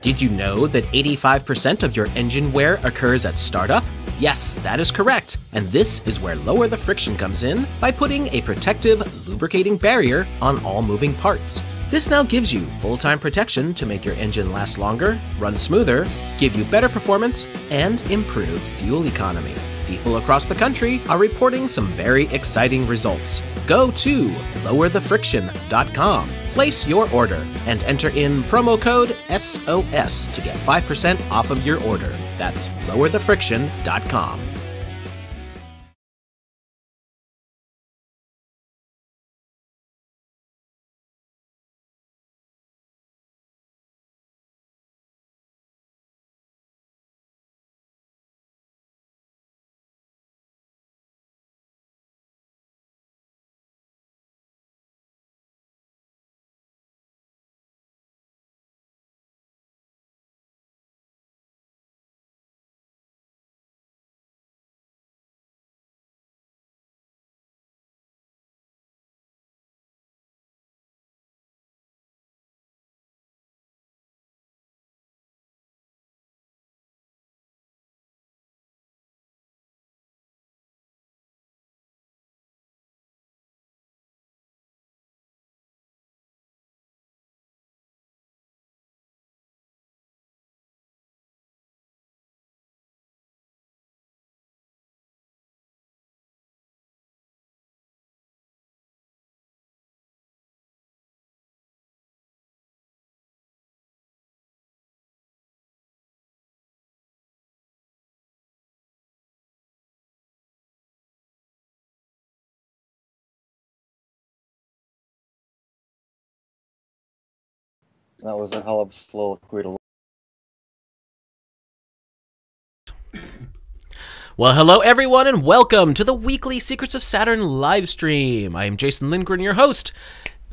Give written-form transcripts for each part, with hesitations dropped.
Did you know that 85% of your engine wear occurs at startup? Yes, that is correct, and this is where Lower the Friction comes in by putting a protective, lubricating barrier on all moving parts. This now gives you full-time protection to make your engine last longer, run smoother, give you better performance, and improved fuel economy. People across the country are reporting some very exciting results. Go to lowerthefriction.com, place your order, and enter in promo code SOS to get 5% off of your order. That's lowerthefriction.com. That was a hell of a soliloquy to Well, hello everyone, and welcome to the weekly Secrets of Saturn live stream. I am Jason Lindgren, your host.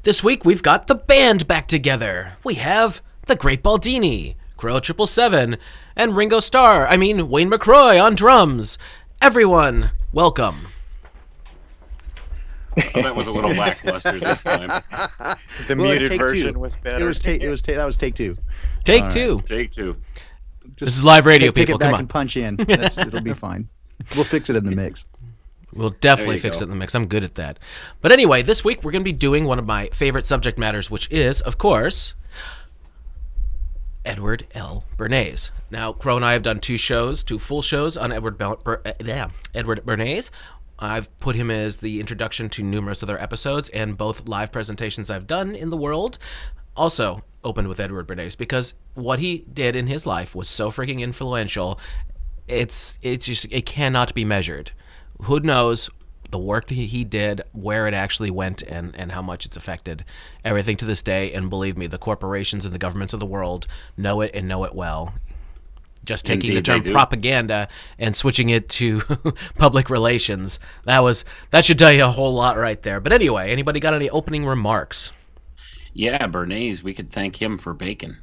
This week we've got the band back together. We have the Great Baldini, Crow 777, and Wayne McCroy on drums. Everyone, welcome. Oh, that was a little lackluster this time. The muted version was better. That was take two. Take two. Take two. This is live radio, people. Pick it back Come on. and punch in. It'll be fine. We'll fix it in the mix. We'll definitely fix it in the mix. I'm good at that. But anyway, this week we're going to be doing one of my favorite subject matters, which is, of course, Edward L. Bernays. Now, Crow and I have done two full shows on Edward Bernays. I've put him as the introduction to numerous other episodes, and both live presentations I've done in the world also opened with Edward Bernays, because what he did in his life was so freaking influential. It cannot be measured. Who knows the work that he did, where it actually went, and how much it's affected everything to this day. And believe me, the corporations and the governments of the world know it and know it well. Just taking the term propaganda and switching it to public relations, that should tell you a whole lot right there. But anyway, anybody got any opening remarks? Yeah, Bernays, we could thank him for bacon.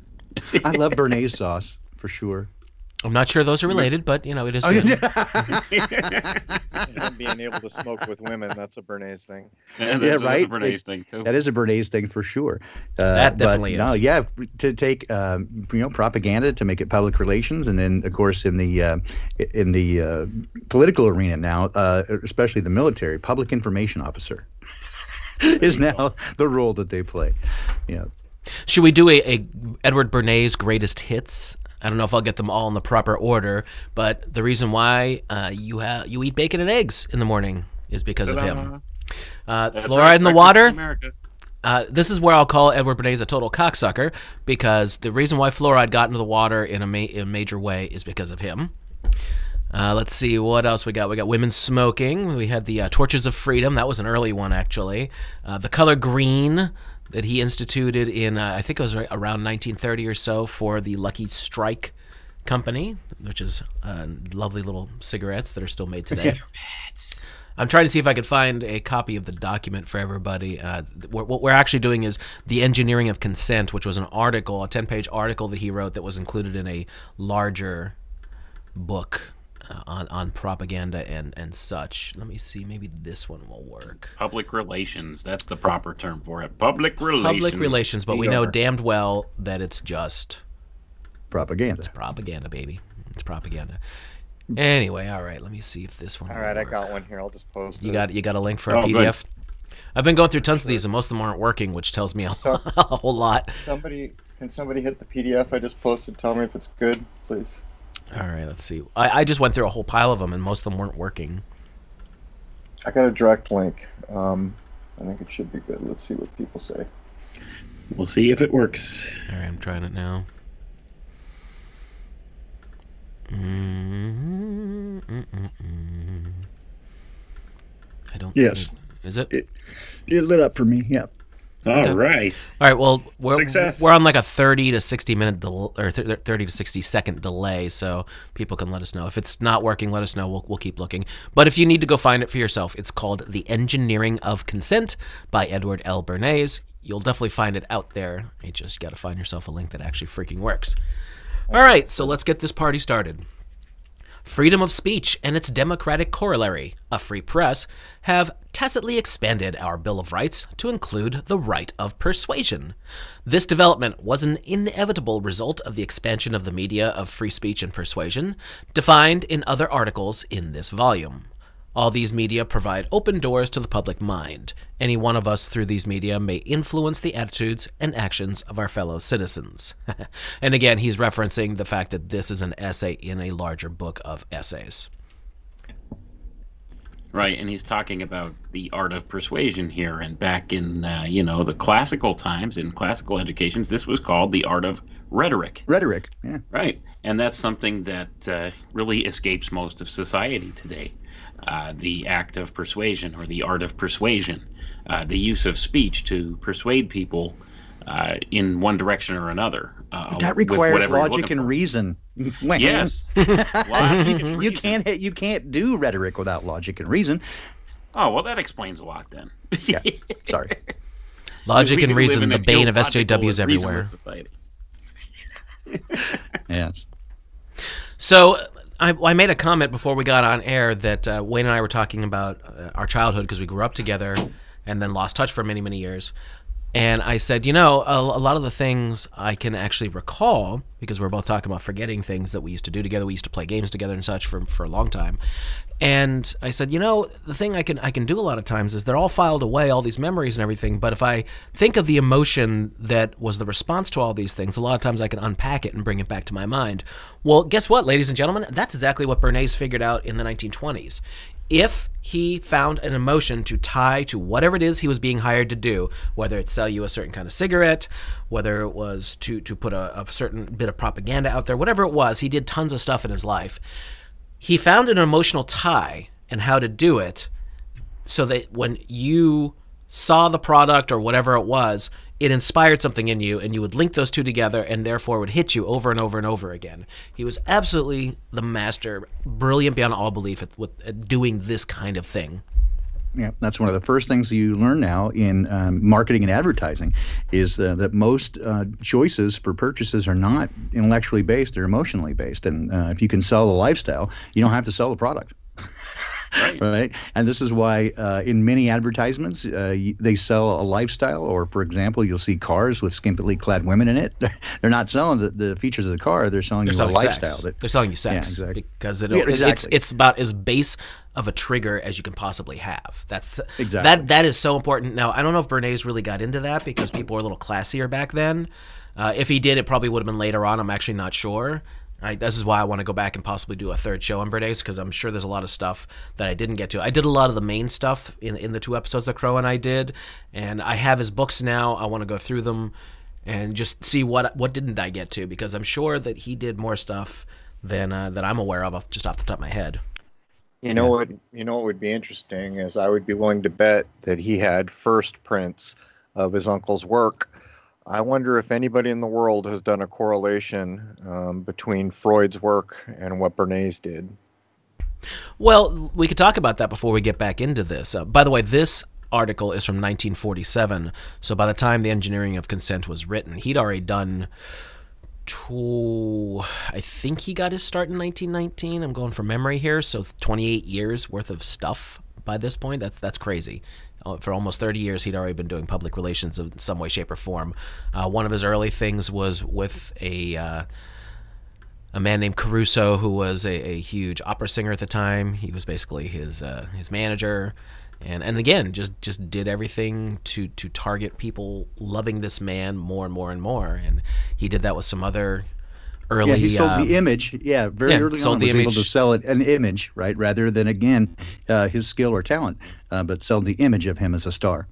I love Bernays sauce, for sure. I'm not sure those are related, but, it is good. And being able to smoke with women, that's a Bernays thing. Yeah, right? That's a Bernays thing, too. That is a Bernays thing for sure. That definitely is. No, yeah, to take propaganda to make it public relations, and then of course in the political arena now, especially the military, public information officer is now the role that they play. Should we do a Edward Bernays greatest hits? I don't know if I'll get them all in the proper order, but the reason why you eat bacon and eggs in the morning is because of him. Fluoride in the water. This is where I'll call Edward Bernays a total cocksucker, because the reason why fluoride got into the water in a major way is because of him. Let's see what else we got. We got women smoking. We had the Torches of Freedom. That was an early one, actually. The color green that he instituted in, I think it was around 1930 or so, for the Lucky Strike Company, which is lovely little cigarettes that are still made today. I'm trying to see if I could find a copy of the document for everybody. What we're actually doing is The Engineering of Consent, which was an article, a 10-page article that he wrote that was included in a larger book on propaganda and such. Let me see. Maybe this one will work. Public relations. That's the proper term for it. Public relations. Public relations, but we know damned well that it's just propaganda. It's propaganda, baby. It's propaganda. Anyway, all right. Let me see if this one will work. I got one here. I'll just post it. You got a link for a PDF? Good. I've been going through tons of these, and most of them aren't working, which tells me a whole lot. Can somebody hit the PDF I just posted? Tell me if it's good, please. All right, let's see. I just went through a whole pile of them, and most of them weren't working. I got a direct link. I think it should be good. Let's see what people say. We'll see if it works. All right, I'm trying it now. I don't. Yes. Is it? It lit up for me. Yeah. All right. All right. Well, we're on like a 30 to 60 minute or 30 to 60 second delay, so people can let us know if it's not working. Let us know. We'll keep looking. But if you need to go find it for yourself, it's called "The Engineering of Consent" by Edward L. Bernays. You'll definitely find it out there. You just got to find yourself a link that actually freaking works. All right. So let's get this party started. Freedom of speech and its democratic corollary, a free press, have tacitly expanded our Bill of Rights to include the right of persuasion. This development was an inevitable result of the expansion of the media of free speech and persuasion, defined in other articles in this volume. All these media provide open doors to the public mind. Any one of us through these media may influence the attitudes and actions of our fellow citizens. And again, he's referencing the fact that this is an essay in a larger book of essays. Right, and he's talking about the art of persuasion here. And back in, the classical times, in classical educations, this was called the art of rhetoric. Rhetoric, yeah. Right, and that's something that really escapes most of society today. The act of persuasion, or the art of persuasion, the use of speech to persuade people in one direction or another. That requires logic and reason. Yes, logic and reason. You can't do rhetoric without logic and reason. Oh well, that explains a lot then. Yeah, sorry. Logic and reason, the bane of SJWs everywhere. Yes. So I made a comment before we got on air that Wayne and I were talking about our childhood, because we grew up together and then lost touch for many, many years. And I said, a lot of the things I can actually recall, because we're both talking about forgetting things that we used to do together. We used to play games together and such for a long time. And I said, the thing I can do a lot of times is they're all filed away, all these memories and everything. But if I think of the emotion that was the response to all these things, a lot of times I can unpack it and bring it back to my mind. Well, guess what, ladies and gentlemen? That's exactly what Bernays figured out in the 1920s. If he found an emotion to tie to whatever it is he was being hired to do, whether it's sell you a certain kind of cigarette, whether it was to put a certain bit of propaganda out there, whatever it was, he did tons of stuff in his life. He found an emotional tie and how to do it. so that when you saw the product or whatever it was, it inspired something in you, and you would link those two together, and therefore would hit you over and over and over again. He was absolutely the master, brilliant beyond all belief at doing this kind of thing. Yeah, that's one of the first things you learn now in marketing and advertising is that most choices for purchases are not intellectually based, they're emotionally based. And if you can sell the lifestyle, you don't have to sell the product. Right. And this is why in many advertisements, they sell a lifestyle, or, for example, you'll see cars with skimpily clad women in it. They're not selling the features of the car. They're selling you a lifestyle. They're selling you sex. Yeah, exactly. Because exactly. it's about as base of a trigger as you can possibly have. That's exactly. That is so important. Now, I don't know if Bernays really got into that because people were a little classier back then. If he did, it probably would have been later on. I'm actually not sure. This is why I want to go back and possibly do a third show on Bernays, because I'm sure there's a lot of stuff that I didn't get to. I did a lot of the main stuff in the 2 episodes that Crow and I did, and I have his books now. I want to go through them and just see what didn't I get to, because I'm sure that he did more stuff than that I'm aware of just off the top of my head. You know what would be interesting is I would be willing to bet that he had first prints of his uncle's work. I wonder if anybody in the world has done a correlation between Freud's work and what Bernays did. Well, we could talk about that before we get back into this. By the way, this article is from 1947, so by the time The Engineering of Consent was written, he'd already done I think he got his start in 1919. I'm going from memory here, so 28 years worth of stuff by this point. That's crazy. For almost 30 years, he'd already been doing public relations in some way, shape, or form. One of his early things was with a man named Caruso, who was a huge opera singer at the time. He was basically his manager, and again, just did everything to target people loving this man more and more and more. And he did that with some other early. Yeah, he sold the image. Yeah, very early on, was able to sell it an image, right, rather than again his skill or talent, but sell the image of him as a star.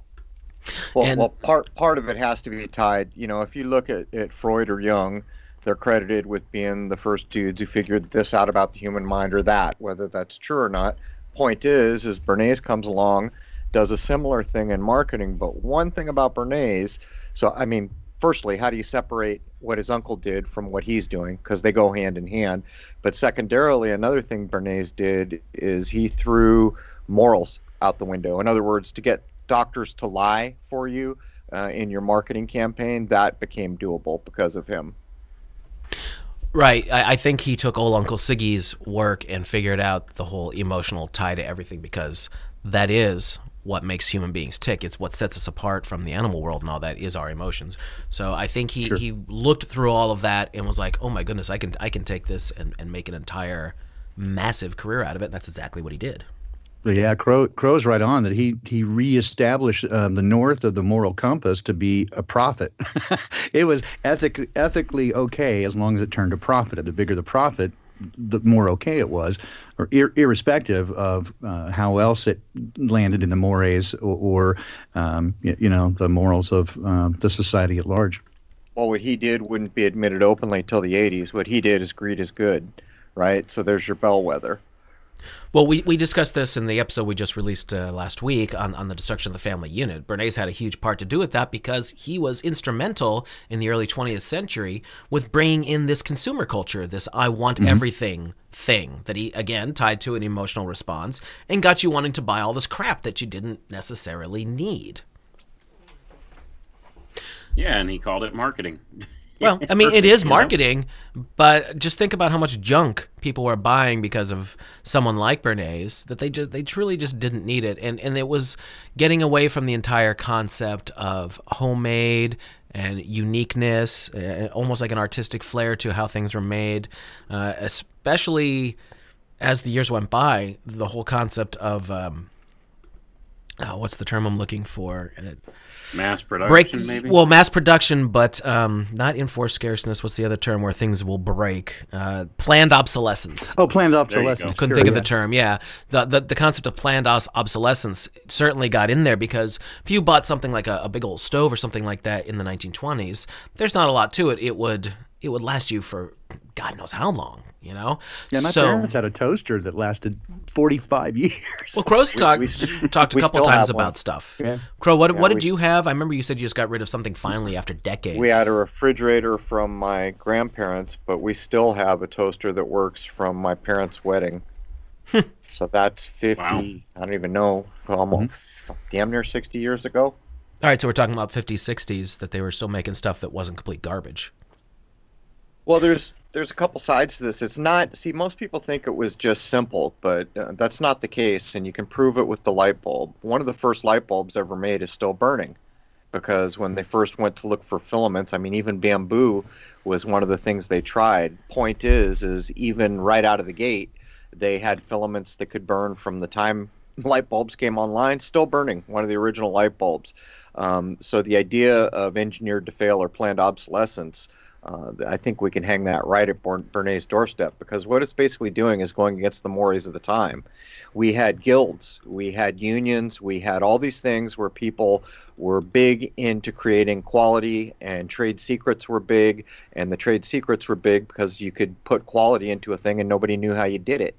Well, part of it has to be tied. You know, if you look at Freud or Jung, they're credited with being the first dudes who figured this out about the human mind or that. Whether that's true or not, point is Bernays comes along, does a similar thing in marketing. But one thing about Bernays, so I mean, firstly, how do you separate what his uncle did from what he's doing? Because they go hand in hand. But secondarily, another thing Bernays did is he threw morals out the window. In other words, to get doctors to lie for you in your marketing campaign, that became doable because of him. Right. I think he took old Uncle Siggy's work and figured out the whole emotional tie to everything, because that is what makes human beings tick. It's what sets us apart from the animal world, and all that is our emotions. So I think he looked through all of that and was like, oh my goodness, I can take this and make an entire massive career out of it. And that's exactly what he did. Yeah, Crow's right on that he reestablished the north of the moral compass to be a profit. It was ethically okay as long as it turned a profit. The bigger the profit, the more okay it was, or irrespective of how else it landed in the mores or the morals of the society at large. Well, what he did wouldn't be admitted openly till the 80s. What he did is greed is good, right? So there's your bellwether. Well, we discussed this in the episode we just released last week on the destruction of the family unit. Bernays had a huge part to do with that because he was instrumental in the early 20th century with bringing in this consumer culture, this I want everything thing that he, again, tied to an emotional response and got you wanting to buy all this crap that you didn't necessarily need. Yeah, and he called it marketing. Well, I mean, it is marketing, but just think about how much junk people were buying because of someone like Bernays that they truly just didn't need it. And it was getting away from the entire concept of homemade and uniqueness, almost like an artistic flair to how things were made, especially as the years went by, the whole concept of what's the term I'm looking for? Mass production, maybe? Well, mass production, but not enforced scarceness. What's the other term where things will break? Planned obsolescence. Oh, planned obsolescence. Couldn't think of the term, yeah. The concept of planned obsolescence certainly got in there because if you bought something like a big old stove or something like that in the 1920s, there's not a lot to it. It would last you for God knows how long, you know? Yeah, my parents had a toaster that lasted 45 years. Well, Crow's talked a couple times about stuff. Yeah. Crow, what did you have? I remember you said you just got rid of something finally after decades. We had a refrigerator from my grandparents, but we still have a toaster that works from my parents' wedding. So that's 50, wow. I don't even know, almost damn near 60 years ago. All right, so we're talking about 50s, 60s, that they were still making stuff that wasn't complete garbage. Well, there's a couple sides to this. It's not, see, most people think it was just simple, but that's not the case, and you can prove it with the light bulb. One of the first light bulbs ever made is still burning, because when they first went to look for filaments, I mean, even bamboo was one of the things they tried. Point is even right out of the gate, they had filaments that could burn from the time light bulbs came online, still burning, one of the original light bulbs. So the idea of engineered to fail or planned obsolescence, I think we can hang that right at Bernays' doorstep, because what it's basically doing is going against the mores of the time. We had guilds, we had unions, we had all these things where people were big into creating quality, and trade secrets were big, and the trade secrets were big because you could put quality into a thing and nobody knew how you did it.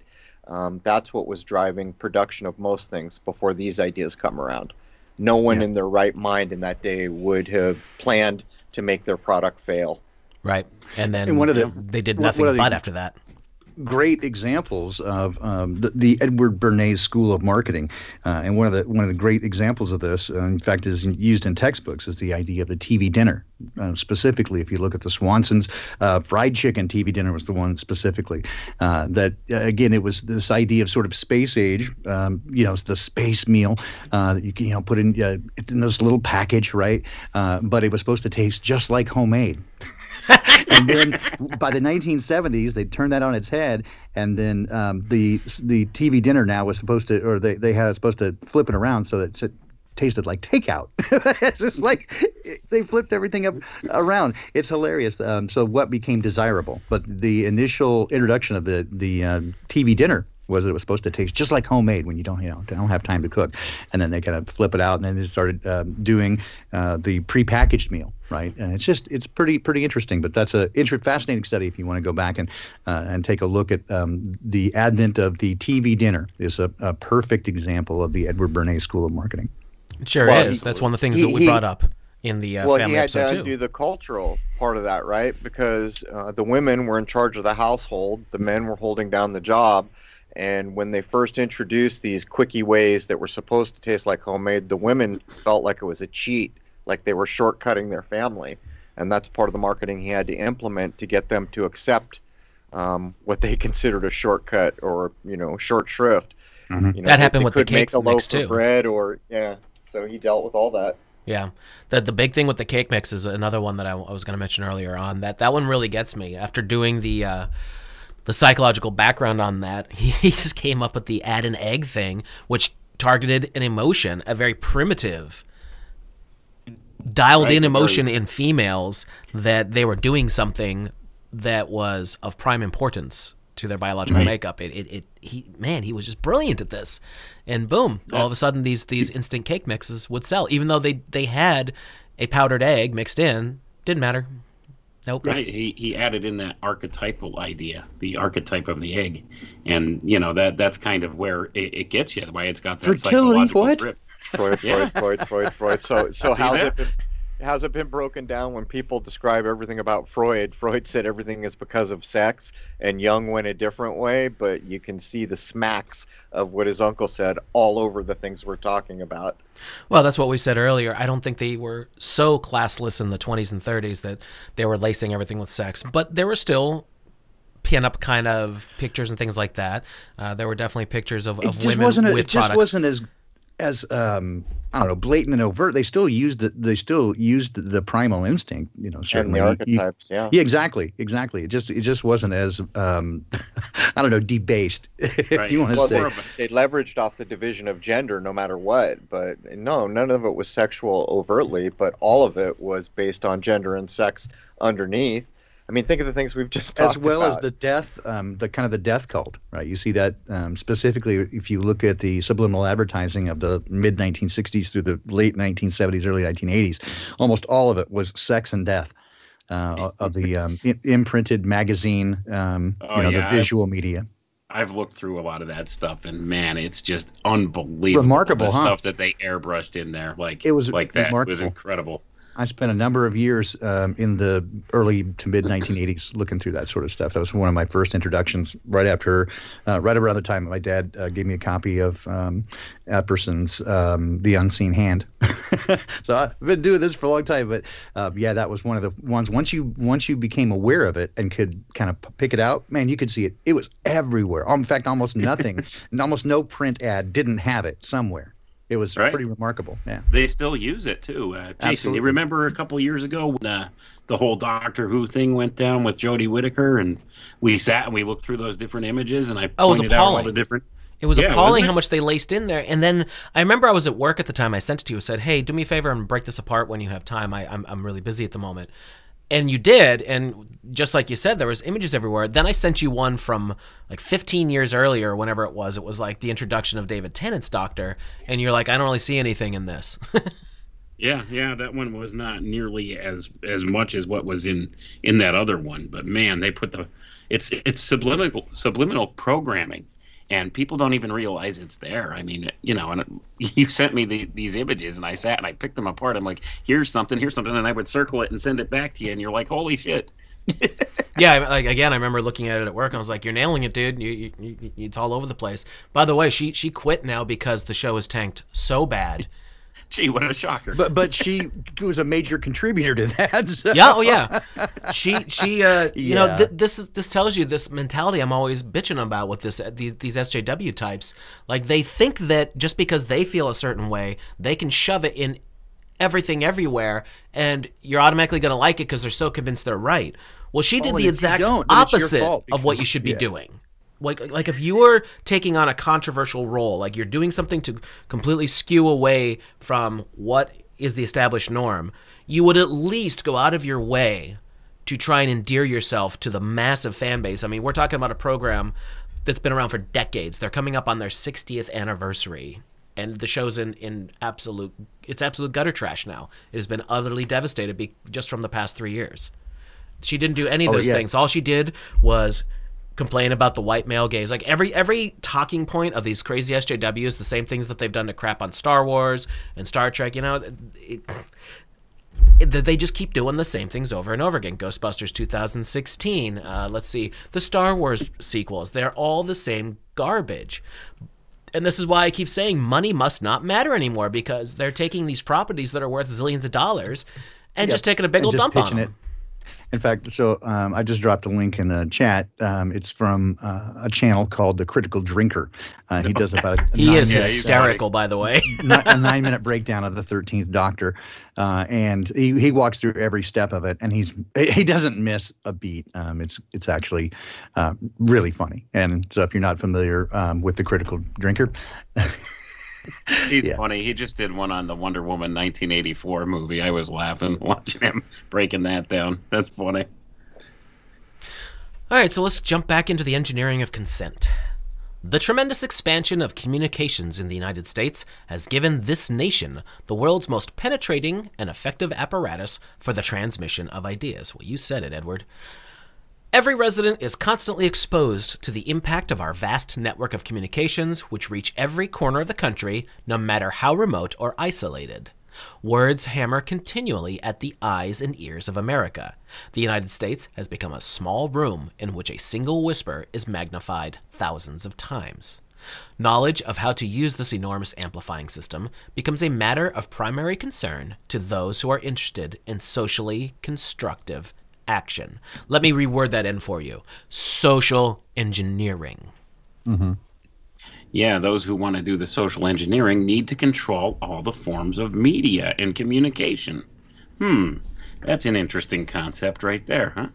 That's what was driving production of most things before these ideas come around. No one in their right mind in that day would have planned to make their product fail. Right, and then they did nothing but after that. Great examples of the Edward Bernays School of Marketing, and one of the great examples of this, in fact, is used in textbooks, is the idea of the TV dinner. Specifically, if you look at the Swansons, fried chicken TV dinner was the one specifically. That again, it was this idea of sort of space age, the space meal that you put in this little package, right? But it was supposed to taste just like homemade. And then by the 1970s, they turned that on its head, and then the TV dinner now was supposed to, or they had it supposed to flip it around so that it tasted like takeout. It's just like they flipped everything up around. It's hilarious. So what became desirable? But the initial introduction of the TV dinner was it was supposed to taste just like homemade when you don't have time to cook, and then they kind of flip it out, and then they started doing the prepackaged meal, right? And it's pretty interesting. But that's a fascinating study if you want to go back and take a look at the advent of the TV dinner is a perfect example of the Edward Bernays School of Marketing. It sure is. That's one of the things that we brought up in the family episode too. Well, he had to do the cultural part of that, right? Because the women were in charge of the household, the men were holding down the job. And when they first introduced these quickie ways that were supposed to taste like homemade, the women felt like it was a cheat, like they were shortcutting their family. And that's part of the marketing he had to implement to get them to accept what they considered a shortcut or, short shrift. Mm-hmm. That happened with the cake mix too. Bread so he dealt with all that. Yeah. The big thing with the cake mix is another one that I was going to mention earlier on. That one really gets me. After doing the psychological background on that, he just came up with the add an egg thing, which targeted an emotion, a very primitive, dialed-in emotion in females, that they were doing something that was of prime importance to their biological makeup. He was just brilliant at this. And boom, all of a sudden these instant cake mixes would sell, even though they had a powdered egg mixed in. Didn't matter. Nope. Right. He added in that archetypal idea, the archetype of the egg, and that's kind of where it gets you. Why it's got that fertility. Psychological grip. Freud. So how's it been broken down when people describe everything about Freud? Freud said everything is because of sex, and Jung went a different way. But you can see the smacks of what his uncle said all over the things we're talking about. Well, that's what we said earlier. I don't think they were so classless in the 20s and 30s that they were lacing everything with sex. But there were still pin-up kind of pictures and things like that. There were definitely pictures of women with products. It just wasn't as I don't know, blatant and overt. They still used the primal instinct, certainly. And the archetypes, yeah, exactly. It just wasn't as I don't know, debased. If you want to say. They leveraged off the division of gender, no matter what. But no, none of it was sexual overtly, but all of it was based on gender and sex underneath. I mean, think of the things we've just talked about. As well as the death, the death cult, right? You see that specifically if you look at the subliminal advertising of the mid-1960s through the late 1970s, early 1980s. Almost all of it was sex and death. of the imprinted magazine, the visual media. I've looked through a lot of that stuff, and man, it's just unbelievable. Remarkable, the stuff that they airbrushed in there, it was that remarkable. was incredible. I spent a number of years in the early to mid 1980s looking through that sort of stuff. That was one of my first introductions. Right around the time that my dad gave me a copy of Epperson's The Unseen Hand. So I've been doing this for a long time, but that was one of the ones. Once you became aware of it and could kind of pick it out, man, you could see it. It was everywhere. In fact, almost nothing, almost no print ad didn't have it somewhere. It was pretty remarkable. Yeah, they still use it too. Jason, Absolutely. You remember a couple of years ago when the whole Doctor Who thing went down with Jodie Whittaker, and we sat and we looked through those different images, and I pointed out all the different. It was appalling how much they laced in there. And then I remember I was at work at the time. I sent it to you. I said, "Hey, do me a favor and break this apart when you have time. I'm really busy at the moment." And you did, and just like you said, there was images everywhere. Then I sent you one from like 15 years earlier, whenever it was. It was like the introduction of David Tennant's Doctor, and you're like, I don't really see anything in this. Yeah, that one was not nearly as much as what was in that other one. But man, they put it's subliminal programming. And people don't even realize it's there. I mean, and you sent me these images, and I sat and I picked them apart. I'm like, here's something, and I would circle it and send it back to you, and you're like, holy shit. Yeah, I remember looking at it at work, and I was like, you're nailing it, dude. It's all over the place. By the way, she quit now because the show is tanked so bad. Gee, what a shocker! But she was a major contributor to that. So. Yeah, oh yeah. She this tells you this mentality I'm always bitching about with these SJW types. Like, they think that just because they feel a certain way, they can shove it in everything everywhere, and you're automatically going to like it because they're so convinced they're right. Well, she did the exact opposite of what you should be doing. Like if you were taking on a controversial role, like you're doing something to completely skew away from what is the established norm, you would at least go out of your way to try and endear yourself to the massive fan base. I mean, we're talking about a program that's been around for decades. They're coming up on their 60th anniversary, and the show's in absolute gutter trash now. It has been utterly devastated just from the past 3 years. She didn't do any of those things. All she did was complain about the white male gaze. Like every talking point of these crazy SJWs, the same things that they've done to crap on Star Wars and Star Trek, they just keep doing the same things over and over again. Ghostbusters 2016, let's see, the Star Wars sequels, they're all the same garbage. And this is why I keep saying money must not matter anymore, because they're taking these properties that are worth zillions of dollars and just taking a big old dump on them. In fact, so I just dropped a link in the chat. It's from a channel called The Critical Drinker. He does about he is hysterical, by the way. a 9-minute breakdown of the 13th Doctor, and he walks through every step of it, and he doesn't miss a beat. It's actually really funny. And so if you're not familiar with The Critical Drinker. He's funny. He just did one on the Wonder Woman 1984 movie. I was laughing watching him breaking that down. That's funny. All right, so let's jump back into the engineering of consent. The tremendous expansion of communications in the United States has given this nation the world's most penetrating and effective apparatus for the transmission of ideas. Well, you said it, Edward. Every resident is constantly exposed to the impact of our vast network of communications, which reach every corner of the country, no matter how remote or isolated. Words hammer continually at the eyes and ears of America. The United States has become a small room in which a single whisper is magnified thousands of times. Knowledge of how to use this enormous amplifying system becomes a matter of primary concern to those who are interested in socially constructive action. Let me reword that in for you. Social engineering. Mm-hmm. Yeah, those who want to do the social engineering need to control all the forms of media and communication. That's an interesting concept right there, huh?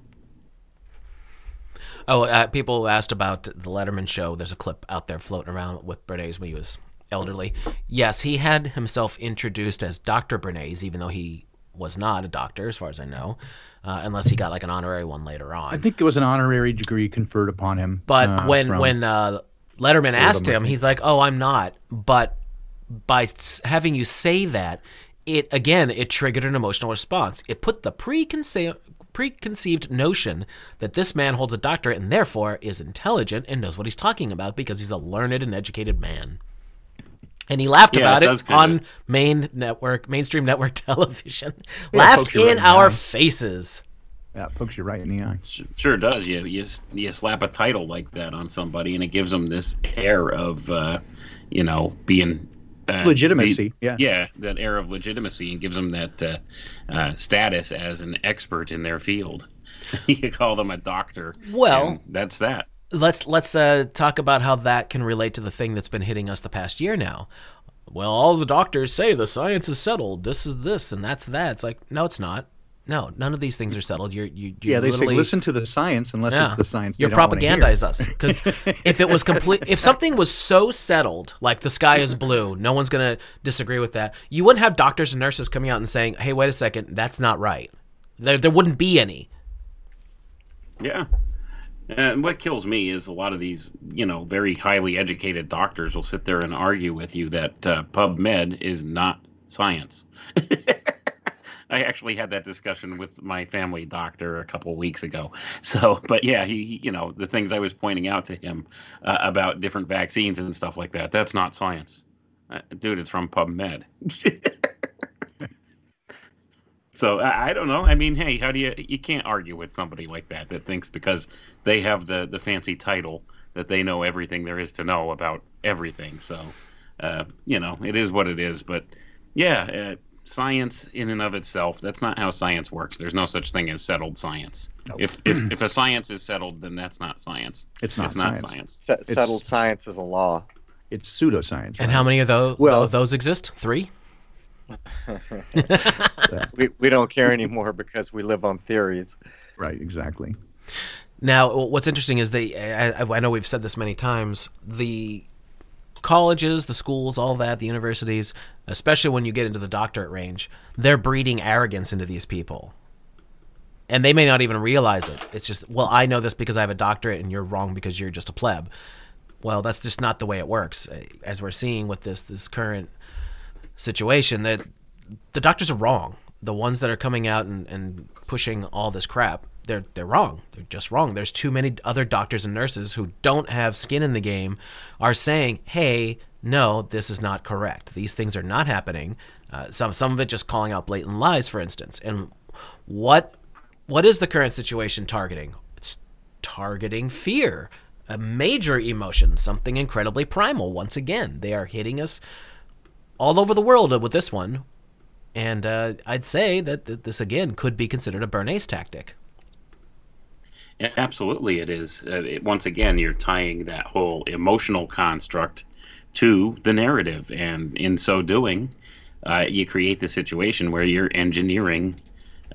Oh, people asked about the Letterman show. There's a clip out there floating around with Bernays when he was elderly. Yes, he had himself introduced as Dr. Bernays, even though he was not a doctor, as far as I know. Unless he got like an honorary one later on. I think it was an honorary degree conferred upon him. But when Letterman asked him, he's like, "Oh, I'm not." But by having you say that, it triggered an emotional response. It put the preconceived notion that this man holds a doctorate and therefore is intelligent and knows what he's talking about because he's a learned and educated man. And he laughed about it on mainstream network television. Laughed in our faces. Yeah, it pokes you right in the eye. Sure does. You slap a title like that on somebody, and it gives them this air of, being legitimacy. Yeah, that air of legitimacy, and gives them that status as an expert in their field. You call them a doctor. Well, that's that. Let's talk about how that can relate to the thing that's been hitting us the past year now. Well, all the doctors say the science is settled. This is this, and that's that. It's like, no, it's not. No, none of these things are settled. They say listen to the science unless it's the science you propagandize us. Because if it was if something was so settled, like the sky is blue, no one's going to disagree with that. You wouldn't have doctors and nurses coming out and saying, "Hey, wait a second, that's not right." There wouldn't be any. Yeah. And what kills me is a lot of these, very highly educated doctors will sit there and argue with you that PubMed is not science. I actually had that discussion with my family doctor a couple of weeks ago. So, but yeah, he the things I was pointing out to him about different vaccines and stuff like that, that's not science. Dude, it's from PubMed. So I don't know. I mean, hey, how do you can't argue with somebody like that thinks because they have the fancy title that they know everything there is to know about everything. So, it is what it is. But yeah, science in and of itself, that's not how science works. There's no such thing as settled science. Nope. If a science is settled, then that's not science. It's not science. Settled science is a law. It's pseudoscience. Right? And how many of those exist? 3? we don't care anymore because we live on theories. Right, exactly. Now, what's interesting is I know we've said this many times, the colleges, the schools, all that, the universities, especially when you get into the doctorate range, they're breeding arrogance into these people. And they may not even realize it. It's just, well, I know this because I have a doctorate and you're wrong because you're just a pleb. Well, that's just not the way it works. As we're seeing with this current situation, that the doctors are wrong. The ones that are coming out and pushing all this crap, they're wrong. They're just wrong. There's too many other doctors and nurses who don't have skin in the game are saying, hey, no, this is not correct. These things are not happening. Some of it just calling out blatant lies, for instance. And what is the current situation targeting? It's targeting fear, a major emotion, something incredibly primal. Once again, they are hitting us all over the world with this one. And I'd say that this, again, could be considered a Bernays tactic. Yeah, absolutely, it is. Once again, you're tying that whole emotional construct to the narrative. And in so doing, you create the situation where you're engineering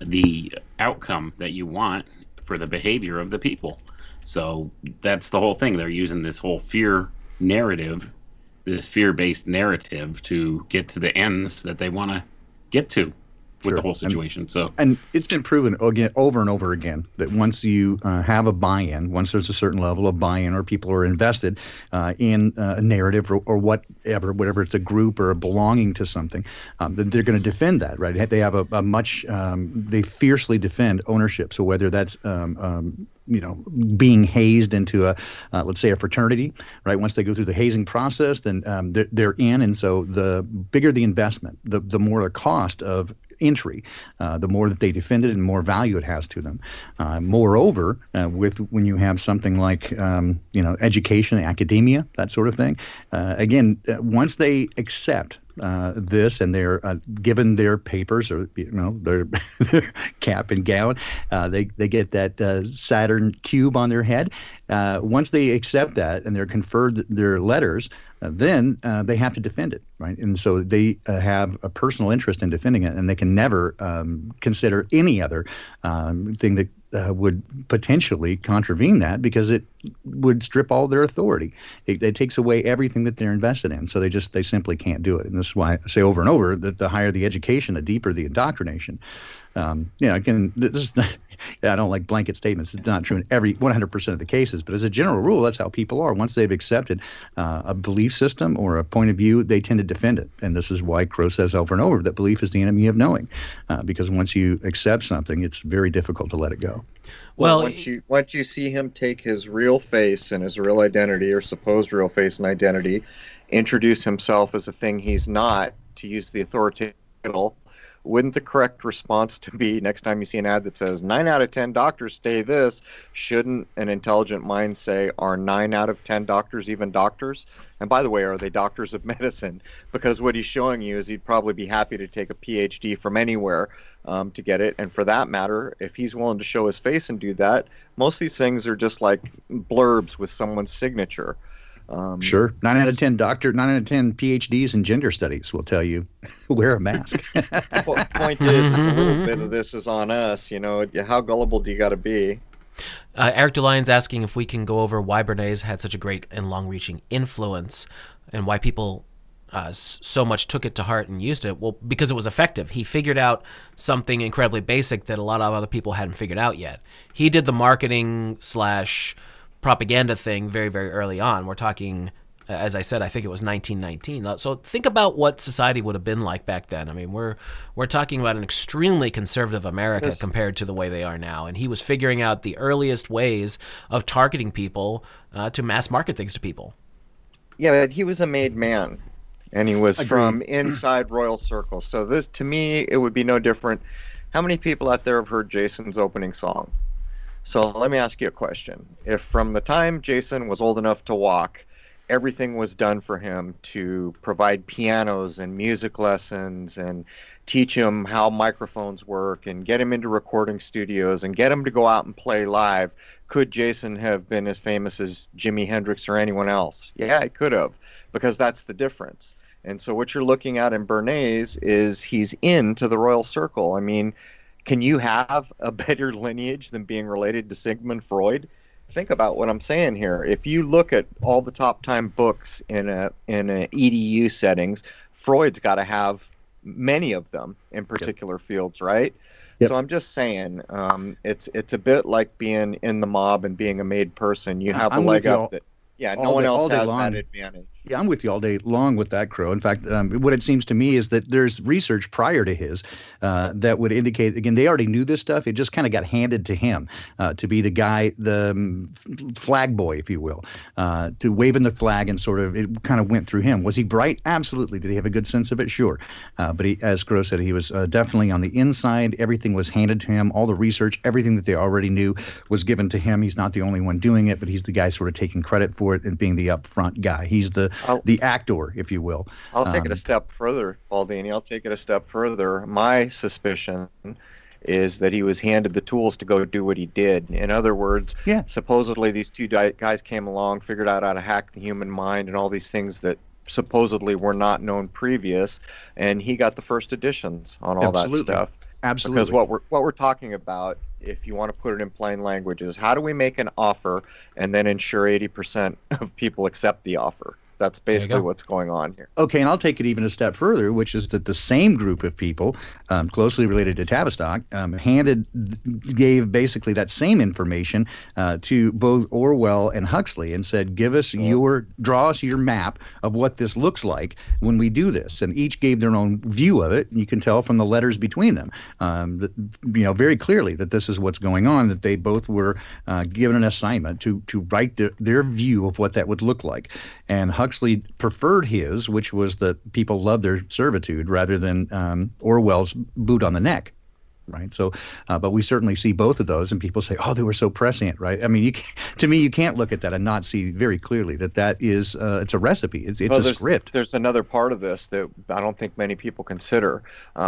the outcome that you want for the behavior of the people. So that's the whole thing. They're using this whole fear narrative, this fear-based narrative, to get to the ends that they want to get to with the whole situation. And it's been proven again, over and over again, that once you have a buy-in, once there's a certain level of buy-in, or people are invested in a narrative or whatever it's a group or a belonging to something, then they're going to defend that, right? They have a much they fiercely defend ownership. So whether that's being hazed into let's say a fraternity, right? Once they go through the hazing process, then they're in, and so the bigger the investment, the more the cost of entry, the more that they defend it and more value it has to them. Moreover, when you have something like education, academia, that sort of thing, again, once they accept this and they're given their papers or their cap and gown, they get that Saturn cube on their head. Once they accept that and they're conferred their letters, then they have to defend it, right? And so they have a personal interest in defending it, and they can never consider any other thing that would potentially contravene that, because would strip all their authority. It takes away everything that they're invested in. So they simply can't do it. And this is why I say over and over that the higher the education, the deeper the indoctrination. Again, I don't like blanket statements. It's not true in 100% of the cases, but as a general rule, that's how people are. Once they've accepted a belief system or a point of view, they tend to defend it. And this is why Crow says over and over that belief is the enemy of knowing, because once you accept something, it's very difficult to let it go. Well, once you see him take his real face and his real identity, or supposed real face and identity, introduce himself as a thing he's not, to use the authoritative title, wouldn't the correct response to be, next time you see an ad that says 9 out of 10 doctors say this, shouldn't an intelligent mind say, are 9 out of 10 doctors even doctors? And by the way, are they doctors of medicine? Because what he's showing you is he'd probably be happy to take a PhD from anywhere to get it. And for that matter, if he's willing to show his face and do that, most of these things are just like blurbs with someone's signature. Sure. 9 out of 10 PhDs in gender studies will tell you wear a mask. Point is, a little bit of this is on us. How gullible do you got to be? Eric DeLion's asking if we can go over why Bernays had such a great and long-reaching influence and why people so much took it to heart and used it. Well, because it was effective. He figured out something incredibly basic that a lot of other people hadn't figured out yet. He did the marketing / propaganda thing very, very early on. We're talking, as I said, I think it was 1919. So think about what society would have been like back then. I mean, we're talking about an extremely conservative America compared to the way they are now. And he was figuring out the earliest ways of targeting people to mass market things to people. Yeah, but he was a made man, and he was from inside royal circles. So this, to me, it would be no different. How many people out there have heard Jason's opening song? So let me ask you a question. If from the time Jason was old enough to walk, everything was done for him to provide pianos and music lessons and teach him how microphones work and get him into recording studios and get him to go out and play live, could Jason have been as famous as Jimi Hendrix or anyone else? Yeah, he could have, because that's the difference. And so what you're looking at in Bernays is he's into the royal circle. I mean, can you have a better lineage than being related to Sigmund Freud? Think about what I'm saying here. If you look at all the top time books in a EDU settings, Freud's got to have many of them in particular fields, right? Yep. So I'm just saying, it's a bit like being in the mob and being a made person. You have a leg up that, no one else has that advantage. Yeah, I'm with you all day long with that, Crow. In fact, what it seems to me is that there's research prior to his that would indicate, again, they already knew this stuff. It just kind of got handed to him to be the guy, the flag boy, if you will, to waving the flag, and sort of it kind of went through him. Was he bright? Absolutely. Did he have a good sense of it? Sure. But he, as Crow said, he was definitely on the inside. Everything was handed to him. All the research, everything that they already knew was given to him. He's not the only one doing it, but he's the guy sort of taking credit for it and being the upfront guy. He's the actor, if you will. I'll take it a step further, Baldini. I'll take it a step further. My suspicion is that he was handed the tools to go do what he did. In other words, supposedly these two guys came along, figured out how to hack the human mind and all these things that supposedly were not known previous, and he got the first editions on all that stuff. Absolutely. Because what we're talking about, if you want to put it in plain language, is how do we make an offer and then ensure 80% of people accept the offer? That's basically what's going on here. Okay, and I'll take it even a step further, which is that the same group of people closely related to Tavistock gave basically that same information to both Orwell and Huxley and said, draw us your map of what this looks like when we do this. And each gave their own view of it. You can tell from the letters between them, very clearly that this is what's going on, that they both were given an assignment to write their view of what that would look like. And Huxley preferred his, which was that people love their servitude rather than Orwell's boot on the neck, right? So, but we certainly see both of those, and people say, "Oh, they were so prescient," right? I mean, to me, you can't look at that and not see very clearly that is it's a recipe. It's a script. There's another part of this that I don't think many people consider.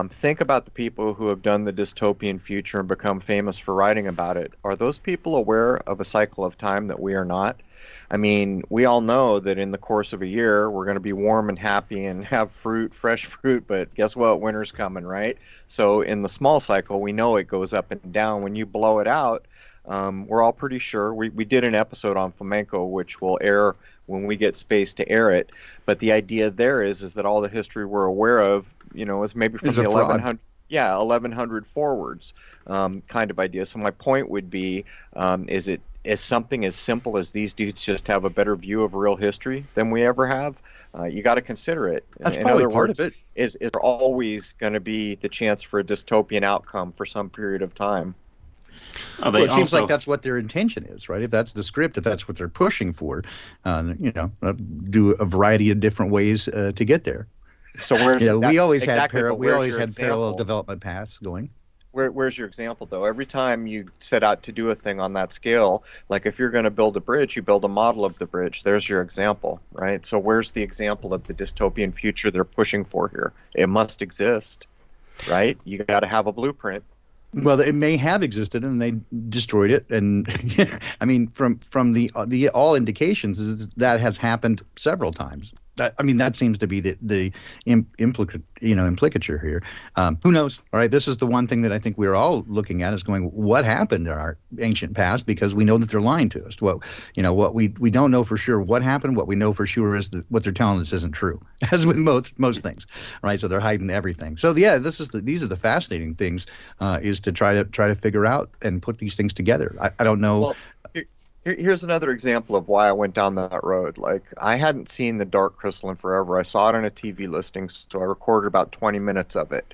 Think about the people who have done the dystopian future and become famous for writing about it. Are those people aware of a cycle of time that we are not? I mean, we all know that in the course of a year, we're going to be warm and happy and have fresh fruit, but guess what? Winter's coming, right? So in the small cycle, we know it goes up and down. When you blow it out, We're all pretty sure. We did an episode on flamenco, which will air when we get space to air it. But the idea there is that all the history we're aware of, is maybe from the 1100. Yeah, 1100 forwards, kind of idea. So my point would be, is something as simple as these dudes just have a better view of real history than we ever have? You got to consider it. That's probably part of it. Is there always going to be the chance for a dystopian outcome for some period of time? Well, it seems like that's what their intention is, right? If that's the script, if that's what they're pushing for, do a variety of different ways to get there. So where's we always had parallel development paths going. Where's your example, though? Every time you set out to do a thing on that scale, like if you're going to build a bridge, you build a model of the bridge. There's your example, right? So where's the example of the dystopian future they're pushing for here? It must exist, right? You got to have a blueprint. Well, it may have existed, and they destroyed it. And I mean, from the all indications is that has happened several times. That seems to be the implicature here. Who knows? All right, this is the one thing that I think we're all looking at is going, what happened in our ancient past? Because we know that they're lying to us. What we don't know for sure what happened. What we know for sure is that what they're telling us isn't true, as with most things, right? So they're hiding everything. So yeah, these are the fascinating things, is to try to figure out and put these things together. I don't know. Well, here's another example of why I went down that road. Like, I hadn't seen The Dark Crystal in forever. I saw it on a TV listing, so I recorded about 20 minutes of it.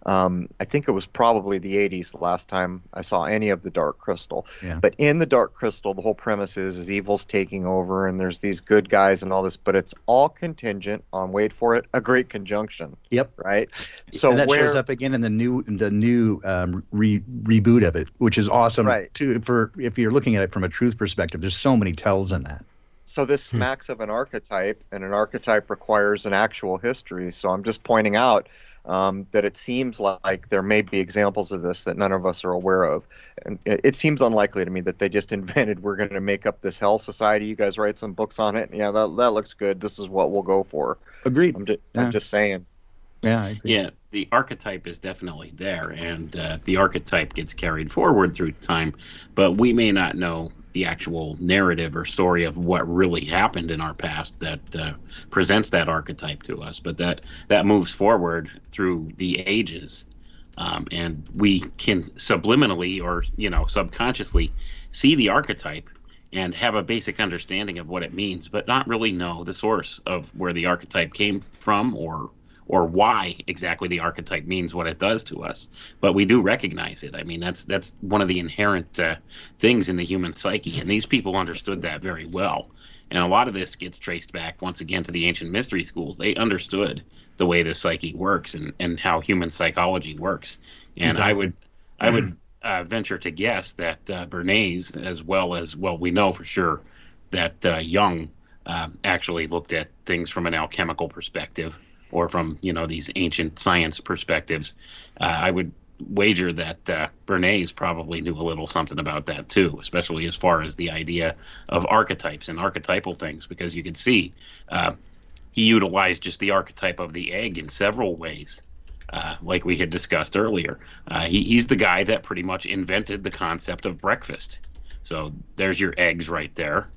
I think it was probably the 80s the last time I saw any of The Dark Crystal. Yeah. But in The Dark Crystal, the whole premise is evil's taking over, and there's these good guys and all this, but it's all contingent on, wait for it, a great conjunction. Yep. Right? So and that shows up again in the new reboot of it, which is awesome. Right. Too, for if you're looking at it from a truth perspective, there's so many tells in that. So this smacks of an archetype, and an archetype requires an actual history. So I'm just pointing out that it seems like there may be examples of this that none of us are aware of. And it seems unlikely to me that they just invented, we're going to make up this hell society. You guys write some books on it. Yeah, that looks good. This is what we'll go for. Agreed. I'm just saying. Yeah, I agree. Yeah, the archetype is definitely there, and the archetype gets carried forward through time, but we may not know the actual narrative or story of what really happened in our past that presents that archetype to us. But that moves forward through the ages, and we can subliminally or subconsciously see the archetype and have a basic understanding of what it means, but not really know the source of where the archetype came from or why exactly the archetype means what it does to us. But we do recognize it. I mean, that's one of the inherent things in the human psyche, and these people understood that very well. And a lot of this gets traced back, once again, to the ancient mystery schools. They understood the way the psyche works and how human psychology works. And exactly. I would venture to guess that Bernays, as well, we know for sure that Jung actually looked at things from an alchemical perspective, or from these ancient science perspectives. I would wager that Bernays probably knew a little something about that too, especially as far as the idea of archetypes and archetypal things, because you could see he utilized just the archetype of the egg in several ways, like we had discussed earlier. He's the guy that pretty much invented the concept of breakfast. So there's your eggs right there.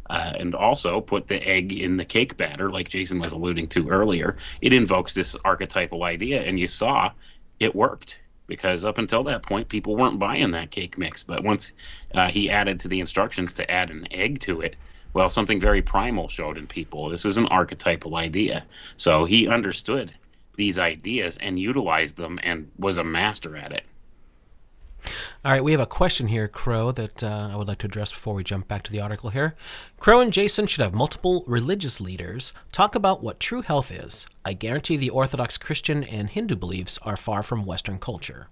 And also put the egg in the cake batter, like Jason was alluding to earlier. It invokes this archetypal idea, and you saw it worked, because up until that point, people weren't buying that cake mix. But once he added to the instructions to add an egg to it, well, something very primal showed in people. This is an archetypal idea. So he understood these ideas and utilized them and was a master at it. All right, we have a question here, Crow, that I would like to address before we jump back to the article here. Crow and Jason should have multiple religious leaders talk about what true health is. I guarantee the Orthodox Christian and Hindu beliefs are far from Western culture.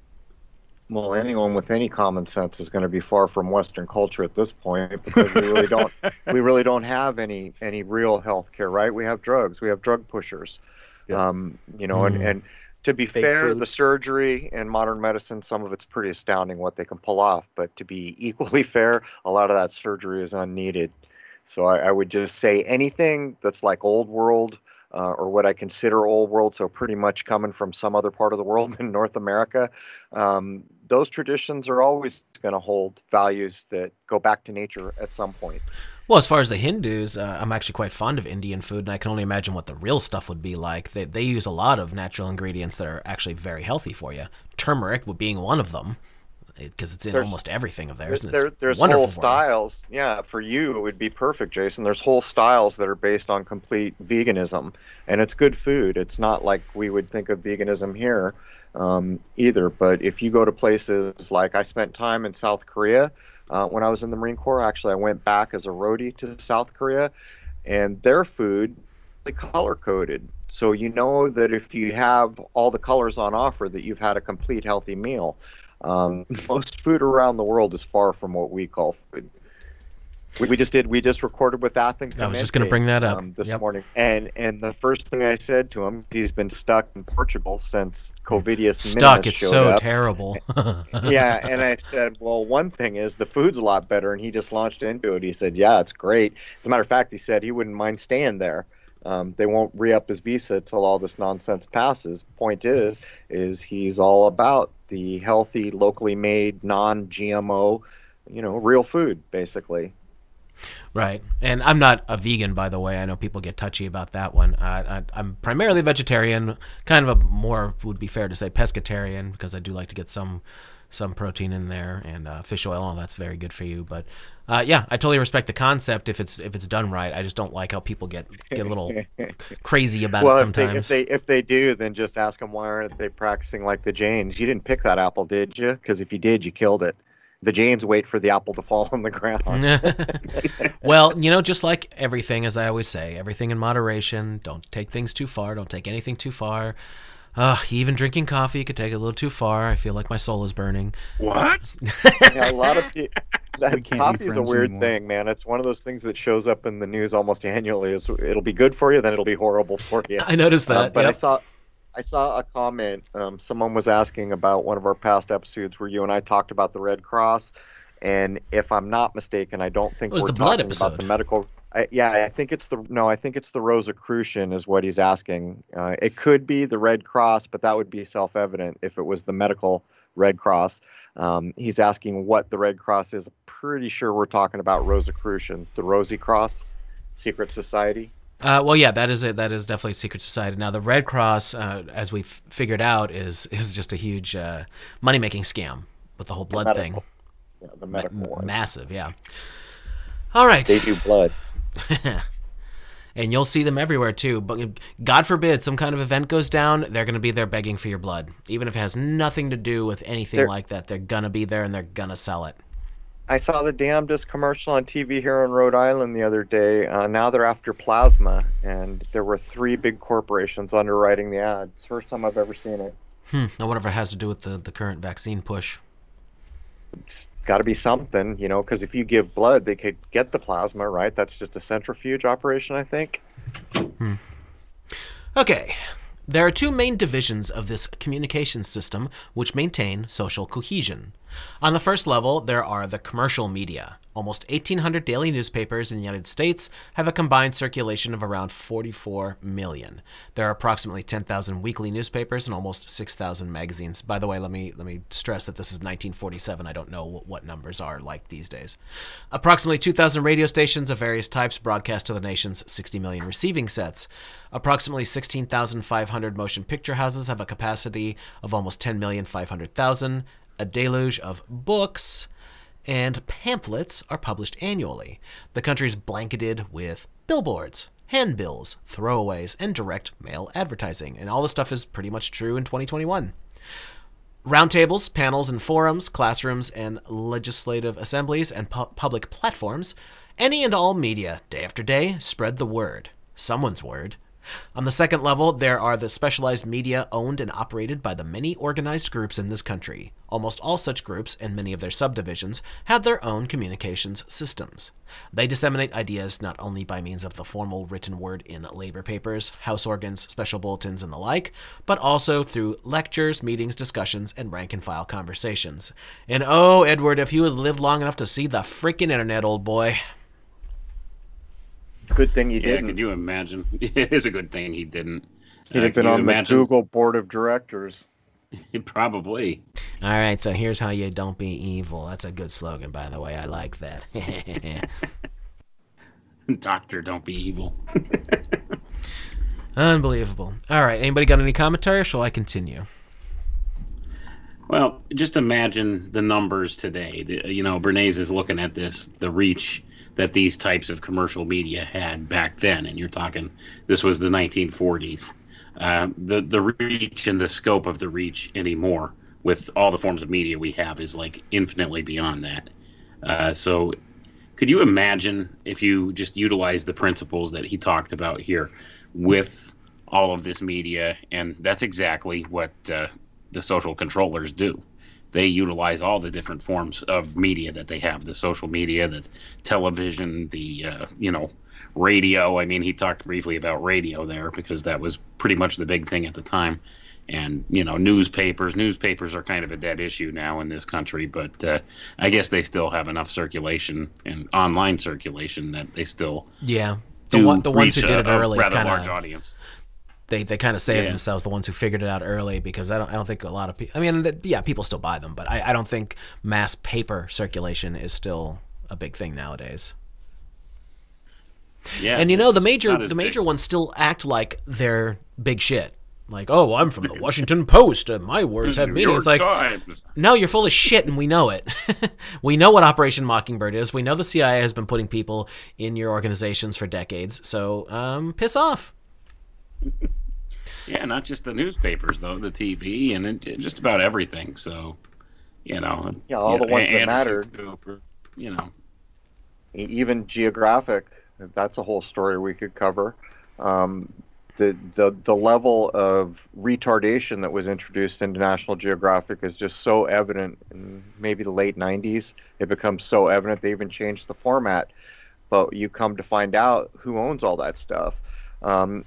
Well, anyone with any common sense is going to be far from Western culture at this point, because we really don't have any real health care, right? We have drugs, we have drug pushers, Yeah. And to be fair, the surgery and modern medicine, some of it's pretty astounding what they can pull off. But to be equally fair, a lot of that surgery is unneeded. So I would just say anything that's like old world, or what I consider old world, so pretty much coming from some other part of the world in North America, those traditions are always going to hold values that go back to nature at some point. Well, as far as the Hindus, I'm actually quite fond of Indian food, and I can only imagine what the real stuff would be like. They use a lot of natural ingredients that are actually very healthy for you. Turmeric being one of them, because it's in almost everything of theirs. There's whole styles. Yeah, for you, it would be perfect, Jason. There's whole styles that are based on complete veganism, and it's good food. It's not like we would think of veganism here either. But if you go to places like, I spent time in South Korea, when I was in the Marine Corps. Actually, I went back as a roadie to South Korea, and their food is color-coded. So you know that if you have all the colors on offer, that you've had a complete healthy meal. Most food around the world is far from what we call food. We just recorded with Athen. I was just going to bring that up this morning, and the first thing I said to him, he's been stuck in Portugal since Covidius Minimus it's showed so up. terrible. Yeah, and I said, well, one thing is the food's a lot better, and he just launched into it. He said, yeah, it's great. As a matter of fact, he said he wouldn't mind staying there. They won't re-up his visa till all this nonsense passes. Point is he's all about the healthy, locally made, non-GMO, real food, basically. Right. And I'm not a vegan, by the way. I know people get touchy about that one. I'm primarily vegetarian, kind of a more, would be fair to say, pescatarian, because I do like to get some protein in there, and fish oil, and that's very good for you. But yeah, I totally respect the concept if it's done right. I just don't like how people get a little crazy about it sometimes. If they do, then just ask them, why aren't they practicing like the Jains? You didn't pick that apple, did you? Because if you did, you killed it. The Jains wait for the apple to fall on the ground. Well, just like everything, as I always say, everything in moderation. Don't take things too far. Don't take anything too far. Even drinking coffee could take it a little too far. I feel like my soul is burning. What? Yeah, a lot of people. Coffee is a weird thing, man. It's one of those things that shows up in the news almost annually. It'll be good for you, then it'll be horrible for you. I noticed that. But yep. I saw a comment. Someone was asking about one of our past episodes where you and I talked about the Red Cross, and if I'm not mistaken, I don't think we're talking about the medical. I think it's the Rosicrucian is what he's asking. It could be the Red Cross, but that would be self-evident if it was the medical Red Cross. He's asking what the Red Cross is. Pretty sure we're talking about Rosicrucian, the Rosy Cross, secret society. Well, yeah, that is definitely a secret society. Now, the Red Cross, as we've figured out, is just a huge money-making scam with the whole blood thing. Yeah, the medical one. Massive, yeah. All right. They do blood. And you'll see them everywhere, too. But God forbid some kind of event goes down, they're going to be there begging for your blood. Even if it has nothing to do with anything like that, they're going to be there and they're going to sell it. I saw the damnedest commercial on TV here in Rhode Island the other day. Now they're after plasma, and there were 3 big corporations underwriting the ad. It's the first time I've ever seen it. I wonder if it has to do with the current vaccine push. It's got to be something, because if you give blood, they could get the plasma, right? That's just a centrifuge operation, I think. Okay. There are 2 main divisions of this communication system which maintain social cohesion. On the first level, there are the commercial media. Almost 1,800 daily newspapers in the United States have a combined circulation of around 44 million. There are approximately 10,000 weekly newspapers and almost 6,000 magazines. By the way, let me stress that this is 1947. I don't know what numbers are like these days. Approximately 2,000 radio stations of various types broadcast to the nation's 60 million receiving sets. Approximately 16,500 motion picture houses have a capacity of almost 10,500,000. A deluge of books and pamphlets are published annually. The country is blanketed with billboards, handbills, throwaways, and direct mail advertising. And all this stuff is pretty much true in 2021. Roundtables, panels, and forums, classrooms, and legislative assemblies, and public platforms, any and all media, day after day, spread the word. Someone's word. On the second level, there are the specialized media owned and operated by the many organized groups in this country. Almost all such groups, and many of their subdivisions, have their own communications systems. They disseminate ideas not only by means of the formal written word in labor papers, house organs, special bulletins, and the like, but also through lectures, meetings, discussions, and rank-and-file conversations. And oh, Edward, if you had lived long enough to see the frickin' internet, old boy. Good thing he didn't. Yeah, could you imagine? It is a good thing he didn't. He'd have been on the Google board of directors. Probably. All right, so here's how you don't be evil. That's a good slogan, by the way. I like that. Doctor, don't be evil. Unbelievable. All right, anybody got any commentary, or shall I continue? Well, just imagine the numbers today. Bernays is looking at the reach that these types of commercial media had back then, and you're talking, this was the 1940s. The reach and the scope of the reach anymore with all the forms of media we have is like infinitely beyond that. So could you imagine if you just utilize the principles that he talked about here with all of this media? And that's exactly what the social controllers do. They utilize all the different forms of media that they have, the social media, the television, the radio. I mean, he talked briefly about radio there because that was pretty much the big thing at the time. And, newspapers are kind of a dead issue now in this country, but I guess they still have enough circulation and online circulation that they still the ones who did it early, rather large audience. They kind of saved themselves, the ones who figured it out early, because I don't think a lot of people, I mean, people still buy them, but I don't think mass paper circulation is still a big thing nowadays. Yeah, and the major ones still act like they're big shit. Like, oh, I'm from the Washington Post, and my words have meaning. It's like, no, you're full of shit, and we know it. We know what Operation Mockingbird is. We know the CIA has been putting people in your organizations for decades. So, piss off. Yeah, not just the newspapers, though, the TV, and just about everything. So, all the ones that mattered. Cooper, Even geographic. That's a whole story we could cover. The level of retardation that was introduced into National Geographic is just so evident. In maybe the late 90s, it becomes so evident they even changed the format. But you come to find out who owns all that stuff.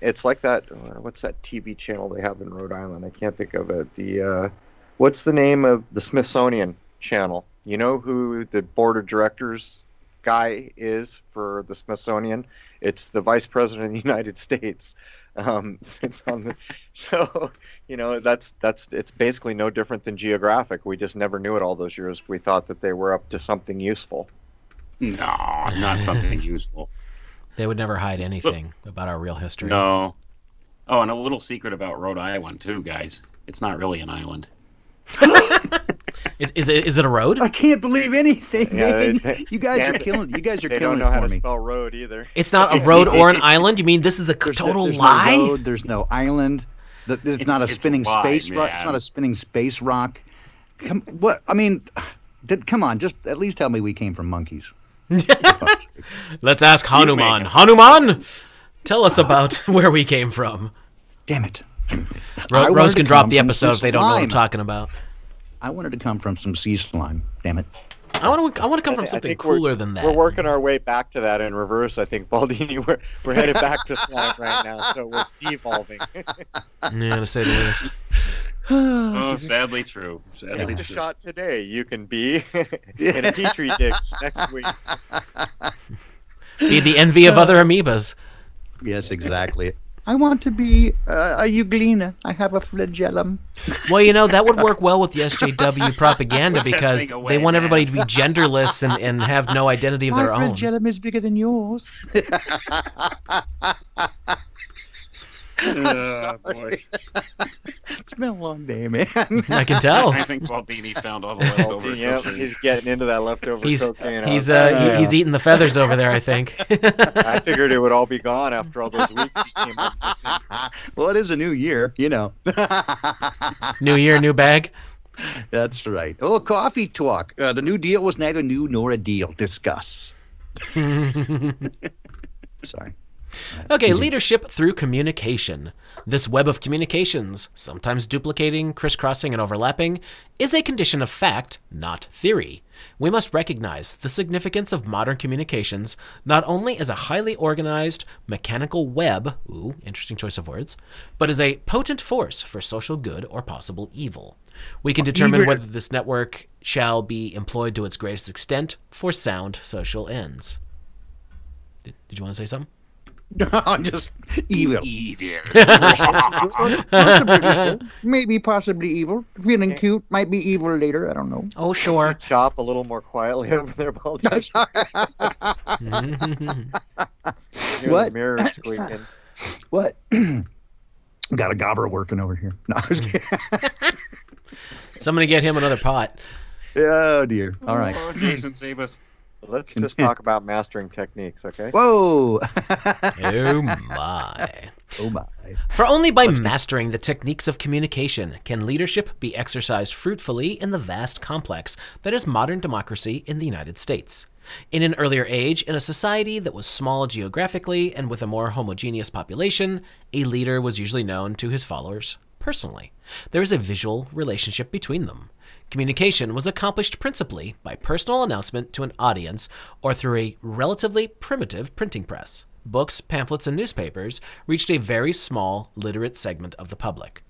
It's like that. What's that TV channel they have in Rhode Island? I can't think of it. What's the name of the Smithsonian channel? You know who the board of directors guy is for the Smithsonian? It's the Vice President of the United States. It's on it's basically no different than Geographic. We just never knew it all those years. We thought that they were up to something useful. No, not something useful. They would never hide anything about our real history. No. Oh, and a little secret about Rhode Island too, guys. It's not really an island. Is it a road? I can't believe anything. Yeah, you guys are killing. You guys are they killing don't know how for to me. spell road either. It's not a road or an island. You mean this is a total lie? No road, there's no island. It's not a spinning space rock. It's not a spinning space rock. What? I mean, come on. Just at least tell me we came from monkeys. Let's ask Hanuman. Hanuman, tell us about where we came from. Damn it. Rose can drop the episode if they don't know what I'm talking about. I wanted to come from some sea slime. Damn it. I want to come from something cooler than that. We're working our way back to that in reverse, I think, Baldini. We're headed back to slime right now, so we're devolving. Yeah, to say the least. Oh, sadly true. Sadly Take a true. shot today. You can be in a petri dish next week. Be the envy of other amoebas. Yes, exactly. I want to be a euglena. I have a flagellum. Well, that would work well with the SJW propaganda because they want everybody to be genderless and have no identity of their own. My flagellum is bigger than yours. Boy. It's been a long day, man. I can tell. I think Baldini found all the leftovers. Yep, he's getting into that leftover cocaine. He's eating the feathers over there, I think. I figured it would all be gone after all those weeks he came up missing. Well, it is a new year, New year, new bag. That's right. Oh, coffee talk. The new deal was neither new nor a deal. Discuss. Sorry. Okay, leadership through communication. This web of communications, sometimes duplicating, crisscrossing, and overlapping, is a condition of fact, not theory. We must recognize the significance of modern communications not only as a highly organized, mechanical web, ooh, interesting choice of words, but as a potent force for social good or possible evil. We can determine whether this network shall be employed to its greatest extent for sound social ends. Did you want to say something? Just evil. Evil. Possibly evil. Feeling cute, might be evil later. I don't know. Oh, sure. Chop a little more quietly over there, Baldy. What? Mirror squeaking. What? Got a gobber working over here. No, I was kidding. Somebody get him another pot. Oh, dear. All right. Oh, Jason, save us. Let's just talk about mastering techniques, okay? Whoa. Oh, my. Oh, my. For only by mastering the techniques of communication can leadership be exercised fruitfully in the vast complex that is modern democracy in the United States. In an earlier age, in a society that was small geographically and with a more homogeneous population, a leader was usually known to his followers personally. There is a visual relationship between them. Communication was accomplished principally by personal announcement to an audience or through a relatively primitive printing press. Books, pamphlets, and newspapers reached a very small, literate segment of the public.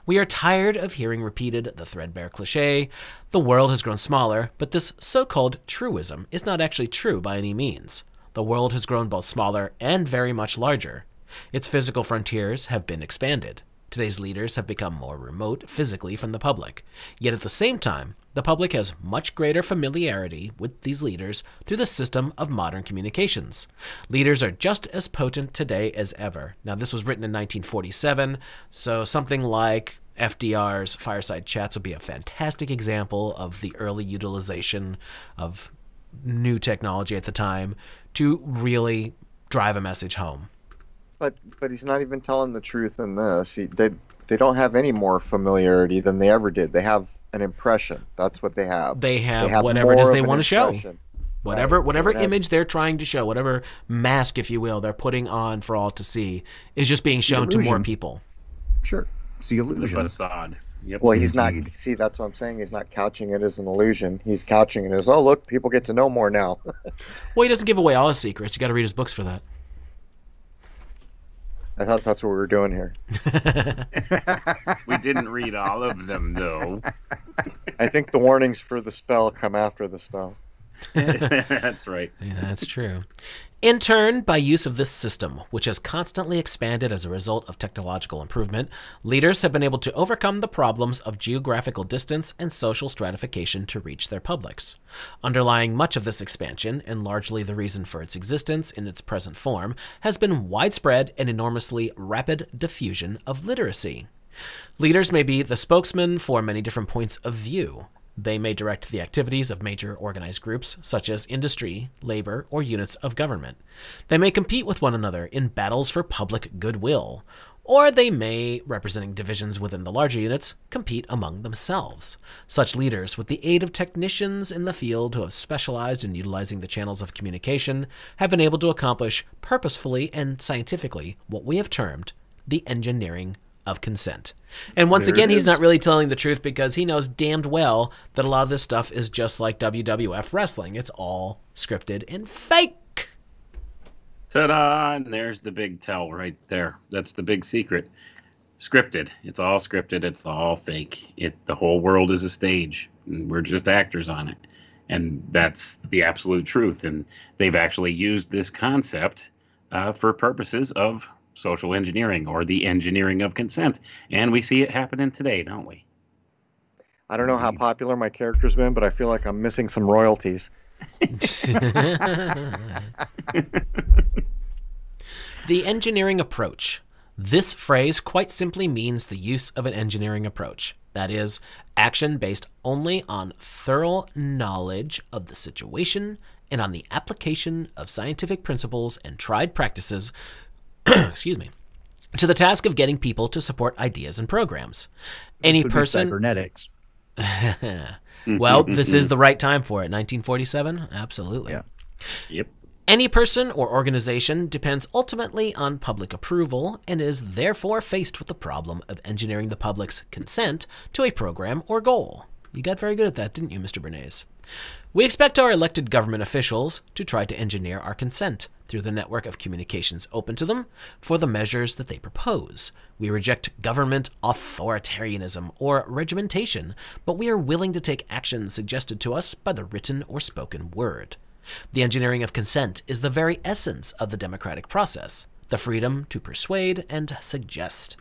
We are tired of hearing repeated the threadbare cliché, the world has grown smaller, but this so-called truism is not actually true by any means. The world has grown both smaller and very much larger. Its physical frontiers have been expanded. Today's leaders have become more remote physically from the public. Yet at the same time, the public has much greater familiarity with these leaders through the system of modern communications. Leaders are just as potent today as ever. Now, this was written in 1947, so something like FDR's fireside chats would be a fantastic example of the early utilization of new technology at the time to really drive a message home. But he's not even telling the truth in this. They don't have any more familiarity than they ever did. They have an impression. That's what they have. They have whatever it is they want to show. Whatever Right. So image they're trying to show, whatever mask, if you will, they're putting on for all to see, is just being shown to more people. Sure. It's the The illusion. facade. Yep. Well, he's not. Indeed. See, that's what I'm saying. He's not couching it as an illusion. He's couching it as, oh, look, people get to know more now. Well, he doesn't give away all his secrets. You got to read his books for that. I thought that's what we were doing here. We didn't read all of them, though. I think the warnings for the spell come after the spell. That's right. Yeah, that's true. In turn, by use of this system, which has constantly expanded as a result of technological improvement, leaders have been able to overcome the problems of geographical distance and social stratification to reach their publics. Underlying much of this expansion, and largely the reason for its existence in its present form, has been widespread and enormously rapid diffusion of literacy. Leaders may be the spokesman for many different points of view. They may direct the activities of major organized groups, such as industry, labor, or units of government. They may compete with one another in battles for public goodwill. Or they may, representing divisions within the larger units, compete among themselves. Such leaders, with the aid of technicians in the field who have specialized in utilizing the channels of communication, have been able to accomplish purposefully and scientifically what we have termed the engineering of consent. And once again, he's not really telling the truth because he knows damned well that a lot of this stuff is just like WWF wrestling. It's all scripted and fake. Ta-da! And there's the big tell right there. That's the big secret. Scripted. It's all scripted. It's all fake. The whole world is a stage. And we're just actors on it. And that's the absolute truth. And they've actually used this concept for purposes of social engineering, or the engineering of consent. And we see it happening today, don't we? I don't know how popular my character's been, but I feel like I'm missing some royalties. The engineering approach. This phrase quite simply means the use of an engineering approach. That is, action based only on thorough knowledge of the situation and on the application of scientific principles and tried practices excuse me, to the task of getting people to support ideas and programs. Any person. Cybernetics. Well, this is the right time for it. 1947? Absolutely. Yeah. Yep. Any person or organization depends ultimately on public approval and is therefore faced with the problem of engineering the public's consent to a program or goal. You got very good at that, didn't you, Mr. Bernays? We expect our elected government officials to try to engineer our consent through the network of communications open to them for the measures that they propose. We reject government authoritarianism or regimentation, but we are willing to take action suggested to us by the written or spoken word. The engineering of consent is the very essence of the democratic process. the freedom to persuade and suggest,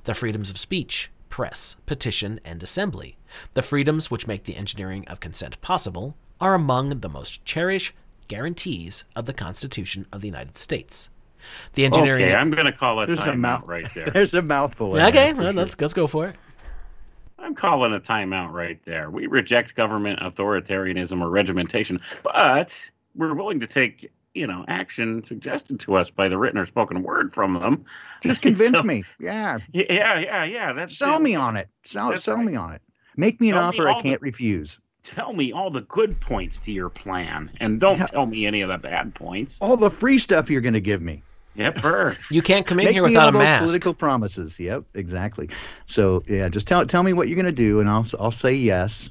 the freedoms of speech, press, petition, and assembly, the freedoms which make the engineering of consent possible, are among the most cherished guarantees of the Constitution of the United States. The engineering. Okay, I'm going to call a timeout right there. There's a mouthful. Okay, well, let's go for it. I'm calling a timeout right there. We reject government authoritarianism or regimentation, but we're willing to take, action suggested to us by the written or spoken word from them. Just convince me. Yeah. Yeah. That's sell me on it. Sell me on it. Make me an offer I can't refuse. Tell me all the good points to your plan, and don't tell me any of the bad points. All the free stuff you're going to give me. Yep. You can't come in here without a mask. Political promises. Yep, exactly. So yeah, just tell me what you're going to do, and I'll say yes.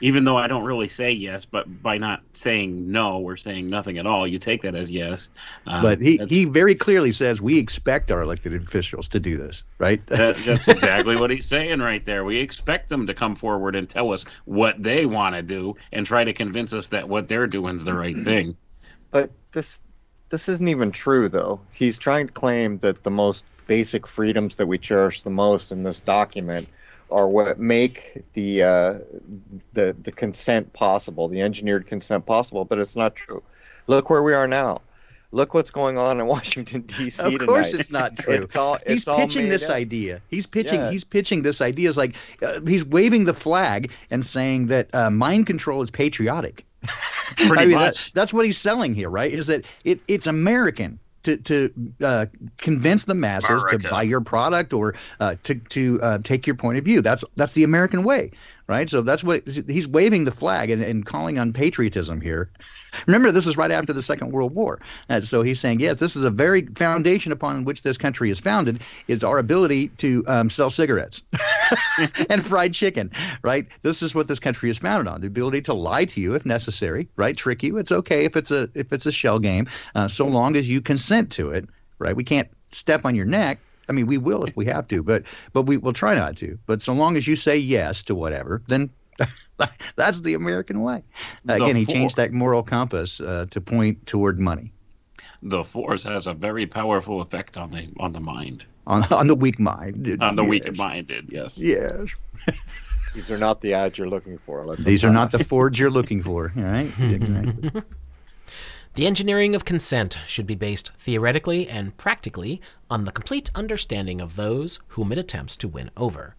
Even though I don't really say yes, but by not saying no or saying nothing at all, you take that as yes. But he very clearly says we expect our elected officials to do this, right? That's exactly what he's saying right there. We expect them to come forward and tell us what they want to do and try to convince us that what they're doing is the right thing. But this isn't even true, though. He's trying to claim that the most basic freedoms that we cherish the most in this document are what make the consent possible, the engineered consent possible, but it's not true. Look where we are now. Look what's going on in Washington, D.C. tonight. Of course it's not true. He's pitching this idea. He's pitching this idea. It's like he's waving the flag and saying that mind control is patriotic. Pretty much. That's what he's selling here, right? Is that it's American to convince the masses to buy your product or to take your point of view. That's the American way, right? So that's what he's waving the flag and calling on patriotism here. Remember, this is right after the Second World War. And so he's saying, yes, this is a very foundation upon which this country is founded, is our ability to sell cigarettes and fried chicken, right? This is what this country is founded on, the ability to lie to you if necessary, right? Trick you. It's okay if it's a shell game, so long as you consent to it, right? We can't step on your neck. I mean, we will if we have to, but we will try not to. But so long as you say yes to whatever, then that's the American way. Again, he changed that moral compass to point toward money. The force has a very powerful effect on the mind. On the weak-minded. On the weak-minded, yes. Yes. These are not the ads you're looking for. These are not the Fords you're looking for. All right? Exactly. The engineering of consent should be based theoretically and practically on the complete understanding of those whom it attempts to win over.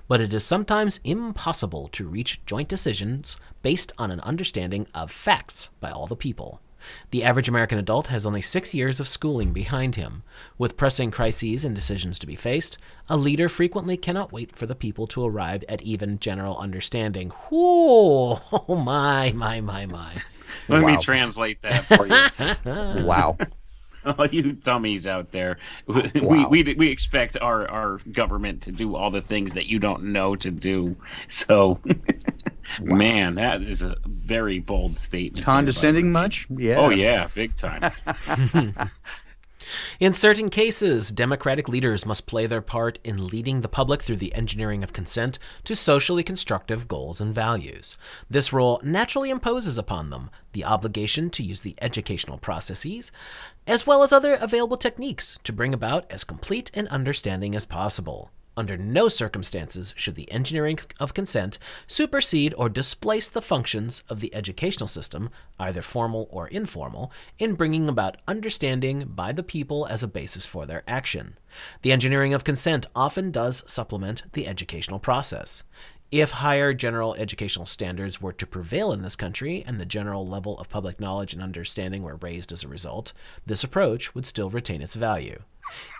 But it is sometimes impossible to reach joint decisions based on an understanding of facts by all the people. The average American adult has only 6 years of schooling behind him. With pressing crises and decisions to be faced, a leader frequently cannot wait for the people to arrive at even general understanding. Whoa, oh my. Let me translate that for you. Wow. Oh, you dummies out there. Wow. We expect our government to do all the things that you don't know to do. So, wow. Man, that is a very bold statement. Condescending much? Yeah. Oh, yeah, big time. In certain cases, democratic leaders must play their part in leading the public through the engineering of consent to socially constructive goals and values. This role naturally imposes upon them the obligation to use the educational processes, as well as other available techniques to bring about as complete an understanding as possible. Under no circumstances should the engineering of consent supersede or displace the functions of the educational system, either formal or informal, in bringing about understanding by the people as a basis for their action. The engineering of consent often does supplement the educational process. If higher general educational standards were to prevail in this country and the general level of public knowledge and understanding were raised as a result, this approach would still retain its value.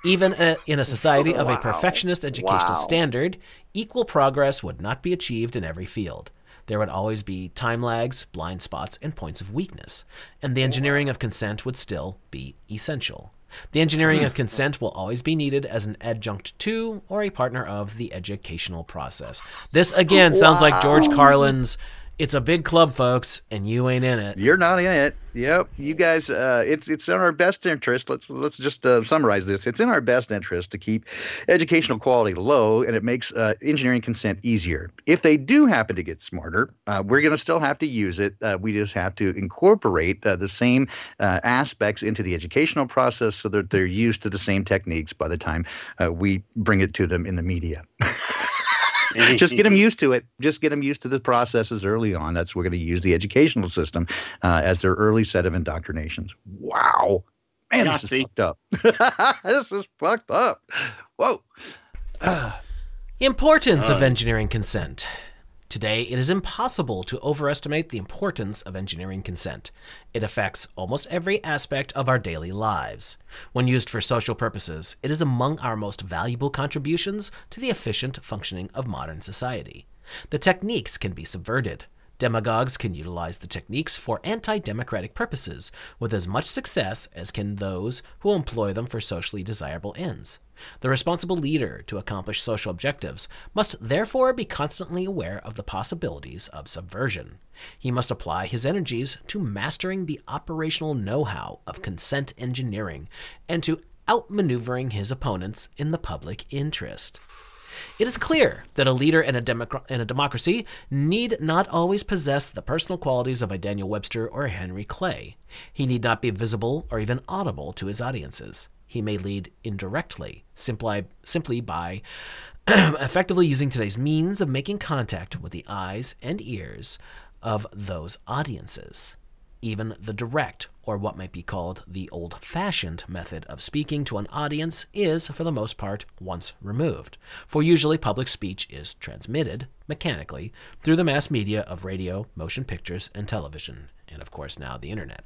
Even in a society of a perfectionist educational standard, equal progress would not be achieved in every field. There would always be time lags, blind spots, and points of weakness, and the engineering of consent would still be essential. The engineering of consent will always be needed as an adjunct to or a partner of the educational process. This, again, sounds like George Carlin's It's a big club, folks, and you ain't in it. You're not in it. Yep. You guys, it's in our best interest. Let's just summarize this. It's in our best interest to keep educational quality low, and it makes engineering consent easier. If they do happen to get smarter, we're going to still have to use it. We just have to incorporate the same aspects into the educational process so that they're used to the same techniques by the time we bring it to them in the media. Just get them used to it. Just get them used to the processes early on. That's we're going to use the educational system as their early set of indoctrinations. Wow. Man, this is fucked up. This is fucked up. Whoa. Importance of engineering consent. Today, it is impossible to overestimate the importance of engineering consent. It affects almost every aspect of our daily lives. When used for social purposes, it is among our most valuable contributions to the efficient functioning of modern society. The techniques can be subverted. Demagogues can utilize the techniques for anti-democratic purposes with as much success as can those who employ them for socially desirable ends. The responsible leader to accomplish social objectives must therefore be constantly aware of the possibilities of subversion. He must apply his energies to mastering the operational know-how of consent engineering and to outmaneuvering his opponents in the public interest. It is clear that a leader in a democracy need not always possess the personal qualities of a Daniel Webster or a Henry Clay. He need not be visible or even audible to his audiences. He may lead indirectly, simply by effectively using today's means of making contact with the eyes and ears of those audiences. Even the direct, or what might be called the old-fashioned method of speaking to an audience is, for the most part, once removed, for usually public speech is transmitted, mechanically, through the mass media of radio, motion pictures, and television, and of course now the internet.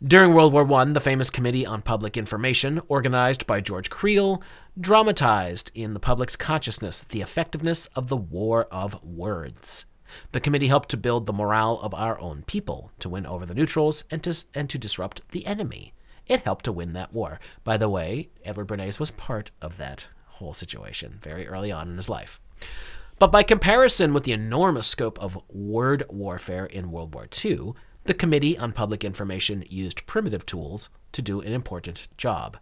During World War I, the famous Committee on Public Information, organized by George Creel, dramatized in the public's consciousness the effectiveness of the War of Words. The committee helped to build the morale of our own people, to win over the neutrals, and to disrupt the enemy. It helped to win that war. By the way, Edward Bernays was part of that whole situation very early on in his life. But by comparison with the enormous scope of word warfare in World War II, the Committee on Public Information used primitive tools to do an important job.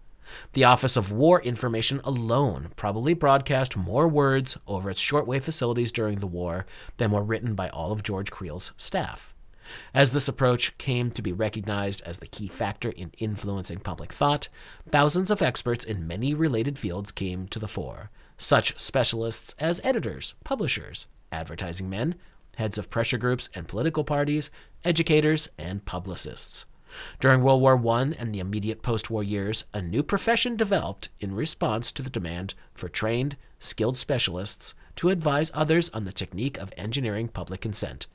The Office of War Information alone probably broadcast more words over its shortwave facilities during the war than were written by all of George Creel's staff. As this approach came to be recognized as the key factor in influencing public thought, thousands of experts in many related fields came to the fore, such specialists as editors, publishers, advertising men, heads of pressure groups and political parties, educators, and publicists. During World War I and the immediate post-war years, a new profession developed in response to the demand for trained, skilled specialists to advise others on the technique of engineering public consent,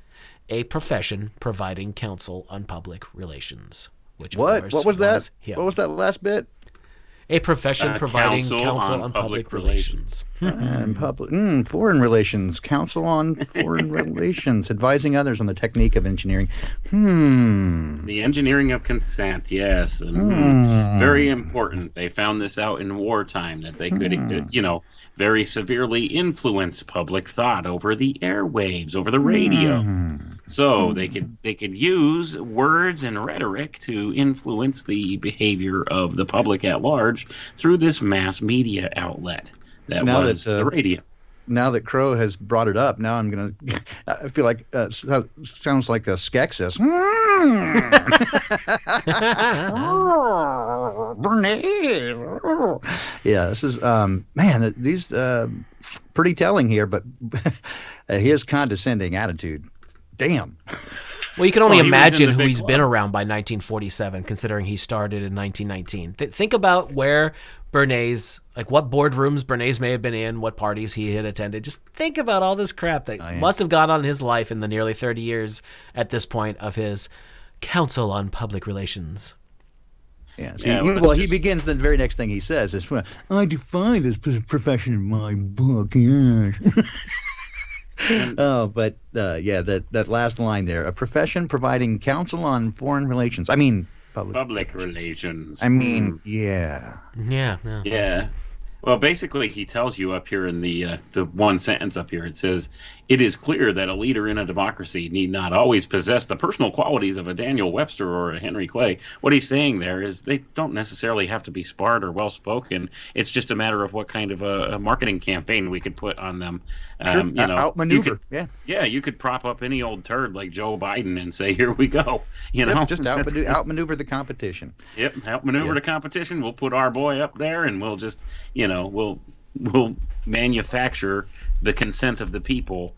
a profession providing counsel on public relations. Which, of course, what was that? him. What was that last bit? A profession providing counsel on public relations. And foreign relations, counsel on foreign relations, advising others on the technique of engineering. The engineering of consent, yes. Very important. They found this out in wartime, that they could, very severely influence public thought over the airwaves, over the radio. So they could use words and rhetoric to influence the behavior of the public at large through this mass media outlet that was the radio. Now that Crow has brought it up, now I'm gonna. I feel like sounds like a Skeksis. Bernays. Yeah, this is man. These pretty telling here, but his condescending attitude. Damn. Well, you can only imagine who he's been around by 1947, considering he started in 1919. Think about where Bernays, like what boardrooms Bernays may have been in, what parties he had attended. Just think about all this crap that must have gone on in his life in the nearly 30 years at this point of his counsel on public relations. Yeah. He begins, the very next thing he says is, I define this profession in my book. Yes. That last line there, a profession providing counsel on foreign relations. I mean, public relations. I mean, yeah. Well, basically, he tells you up here in the one sentence up here. It says, It is clear that a leader in a democracy need not always possess the personal qualities of a Daniel Webster or a Henry Clay. What he's saying there is they don't necessarily have to be smart or well-spoken. It's just a matter of what kind of a marketing campaign we could put on them. Sure. Outmaneuver. Yeah, you could prop up any old turd like Joe Biden and say, here we go. Just outmaneuver the competition. Yep, outmaneuver the competition. We'll put our boy up there, and we'll just, we'll manufacture the consent of the people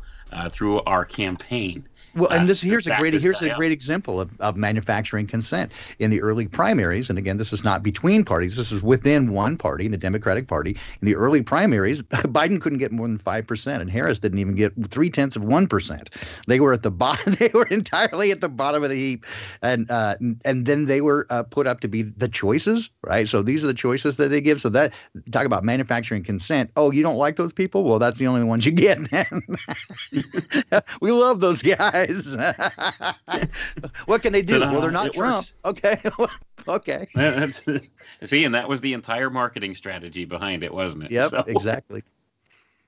through our campaign. Well, and here's a great example of manufacturing consent in the early primaries. And again, this is not between parties. This is within one party, the Democratic Party. In the early primaries, Biden couldn't get more than 5%, and Harris didn't even get 0.3%. They were at the bottom. They were entirely at the bottom of the heap, and then they were put up to be the choices, right? So these are the choices that they give. So that talk about manufacturing consent. Oh, you don't like those people? Well, that's the only ones you get. We love those guys. What can they do? Well, they're not Trump. Works. Okay. Okay. See, and that was the entire marketing strategy behind it, wasn't it? Yep, so, exactly.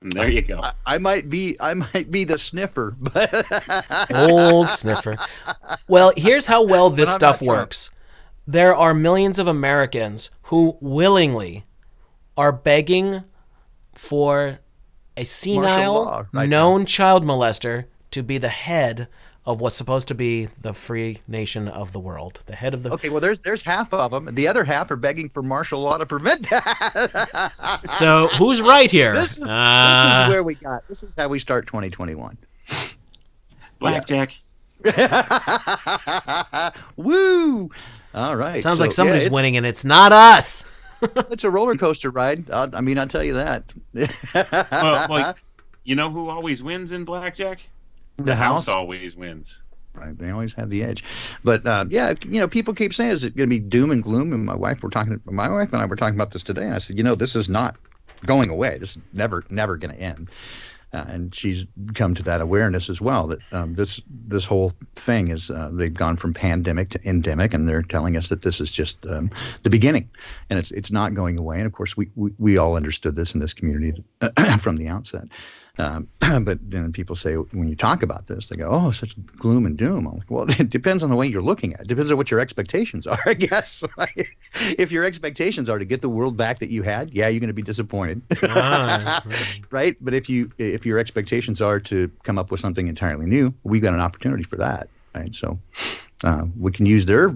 And there you go. I might be the sniffer, but old sniffer. Well, here's how well this stuff works. There are millions of Americans who willingly are begging for a senile, known child molester to be the head of what's supposed to be the free nation of the world. The head of the... Okay, well, there's half of them. The other half are begging for martial law to prevent that. So who's right here? This is where we got. This is how we start 2021. Blackjack. Woo! All right. Sounds like somebody's winning, and it's not us. It's a roller coaster ride. I'll tell you that. Well, you know who always wins in blackjack? The house always wins. Right, they always have the edge. But people keep saying, is it going to be doom and gloom? And my wife and I were talking about this today. And I said, this is not going away. This is never going to end. And she's come to that awareness as well, that this whole thing is they've gone from pandemic to endemic, and they're telling us that this is just the beginning, and it's not going away. And of course, we all understood this in this community from the outset. But then people say, when you talk about this, they go, oh, such gloom and doom. I'm like, well, it depends on the way you're looking at it. It depends on what your expectations are, I guess. If your expectations are to get the world back that you had, yeah, you're going to be disappointed. Right? But if your expectations are to come up with something entirely new, we've got an opportunity for that. Right? So we can use their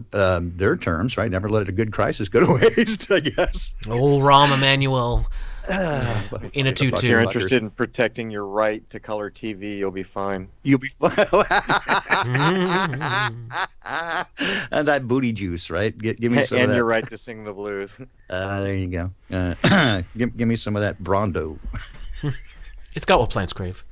terms, right? Never let a good crisis go to waste, I guess. Old Rahm Emanuel. In a tutu. If you're interested in protecting your right to color TV, you'll be fine. You'll be fine. And that booty juice, right? Give me some of that. And your right to sing the blues. There you go. Give me some of that Brondo. It's got what plants crave.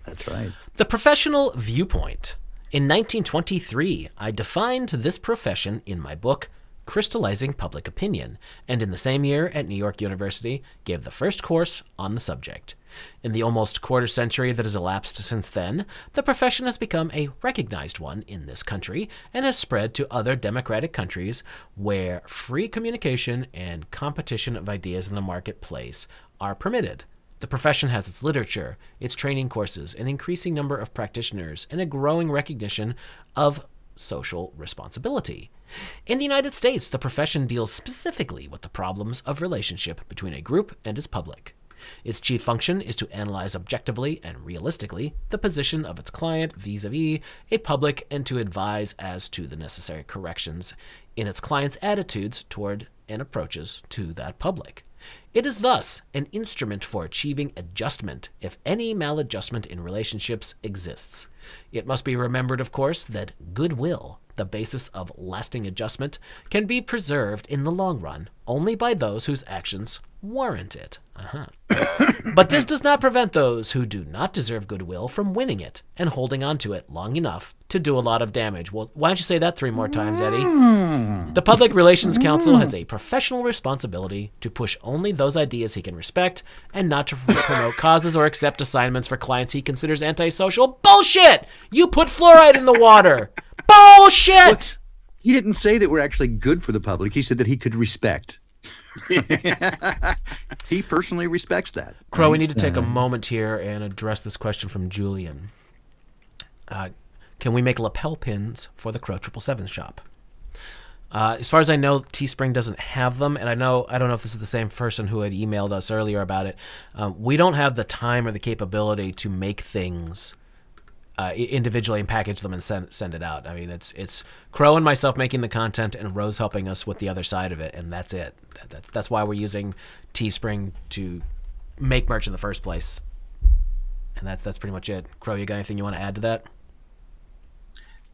That's right. The professional viewpoint. In 1923, I defined this profession in my book, Crystallizing Public Opinion, and in the same year at New York University gave the first course on the subject. In the almost quarter century that has elapsed since then, the profession has become a recognized one in this country and has spread to other democratic countries where free communication and competition of ideas in the marketplace are permitted. The profession has its literature, its training courses, an increasing number of practitioners, and a growing recognition of social responsibility. In the United States, the profession deals specifically with the problems of relationship between a group and its public. Its chief function is to analyze objectively and realistically the position of its client vis-a-vis a public and to advise as to the necessary corrections in its client's attitudes toward and approaches to that public. It is thus an instrument for achieving adjustment if any maladjustment in relationships exists. It must be remembered, of course, that goodwill, the basis of lasting adjustment, can be preserved in the long run only by those whose actions warrant it. But this does not prevent those who do not deserve goodwill from winning it and holding on to it long enough to do a lot of damage. Well, why don't you say that 3 more times, Eddie? The Public Relations Council has a professional responsibility to push only those ideas he can respect and not to promote causes or accept assignments for clients he considers antisocial. Bullshit! You put fluoride in the water! Bullshit! He didn't say that we're actually good for the public. He said that he could respect. He personally respects that. Crow, right? We need to take a moment here and address this question from Julian. Can we make lapel pins for the Crow 777 shop? As far as I know, Teespring doesn't have them, and I don't know if this is the same person who had emailed us earlier about it. We don't have the time or the capability to make things individually and package them and send it out. I mean, it's Crow and myself making the content, and Rose helping us with the other side of it, and that's it. That's why we're using Teespring to make merch in the first place, and that's pretty much it. Crow, you got anything you want to add to that?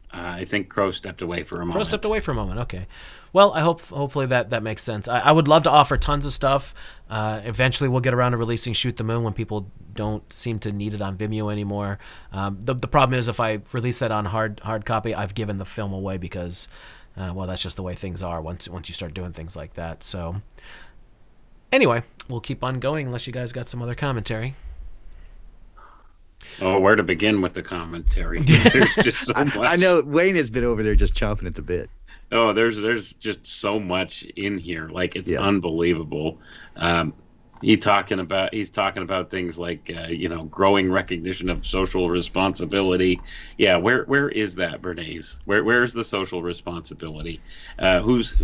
I think Crow stepped away for a moment. Crow stepped away for a moment. Okay. Well, hopefully that makes sense. I would love to offer tons of stuff. Eventually, we'll get around to releasing Shoot the Moon when people don't seem to need it on Vimeo anymore. The problem is if I release that on hard copy, I've given the film away because, well, that's just the way things are once you start doing things like that. So, anyway, we'll keep on going unless you guys got some other commentary. Oh, where to begin with the commentary? There's just so much. I know Wayne has been over there just chomping at the bit. Oh, there's just so much in here. Like, it's unbelievable. He's talking about things like growing recognition of social responsibility. Yeah, where is that, Bernays? Where's the social responsibility? Whose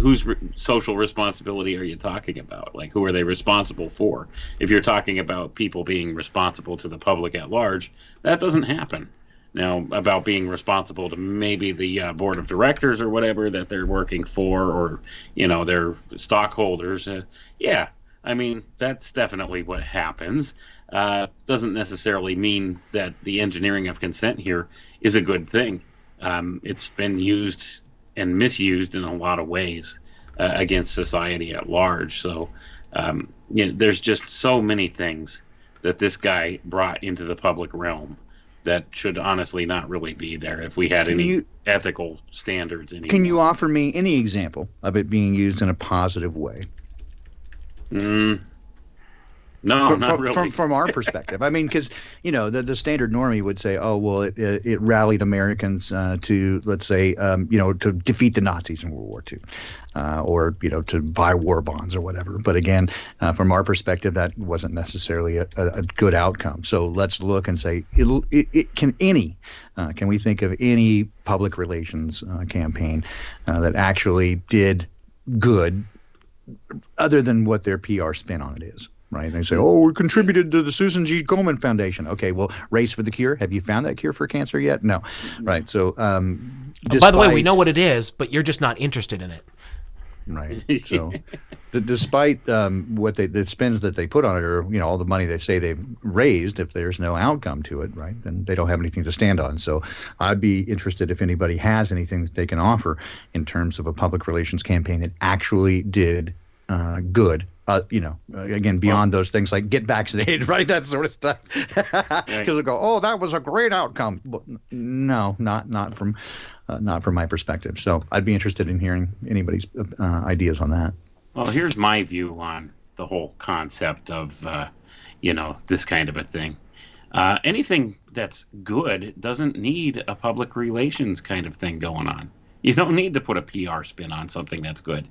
social responsibility are you talking about? Like, who are they responsible for? If you're talking about people being responsible to the public at large, that doesn't happen. Now, about being responsible to maybe the board of directors or whatever that they're working for, or their stockholders. Yeah. I mean, that's definitely what happens. Doesn't necessarily mean that the engineering of consent here is a good thing. It's been used and misused in a lot of ways against society at large. So there's just so many things that this guy brought into the public realm that should honestly not really be there if we had any ethical standards anymore. Can you offer me any example of it being used in a positive way? No, not really. From our perspective, I mean, because the standard normie would say, "Oh, well, it rallied Americans to, let's say, to defeat the Nazis in World War II, or to buy war bonds or whatever." But again, from our perspective, that wasn't necessarily a good outcome. So let's look and say, can we think of any public relations campaign that actually did good, other than what their PR spin on it is, right? They say, "Oh, we contributed to the Susan G. Komen Foundation." Okay, well, Race for the Cure. Have you found that cure for cancer yet? No, right? So, by the way, we know what it is, but you're just not interested in it, right? So, despite the spins that they put on it, or all the money they say they've raised, if there's no outcome to it, right, then they don't have anything to stand on. So, I'd be interested if anybody has anything that they can offer in terms of a public relations campaign that actually did good. Again, beyond those things like get vaccinated, right? That sort of stuff. Because they'll go, "Oh, that was a great outcome." But no, not from my perspective. So I'd be interested in hearing anybody's ideas on that. Well, here's my view on the whole concept of this kind of a thing. Anything that's good doesn't need a public relations kind of thing going on. You don't need to put a PR spin on something that's good.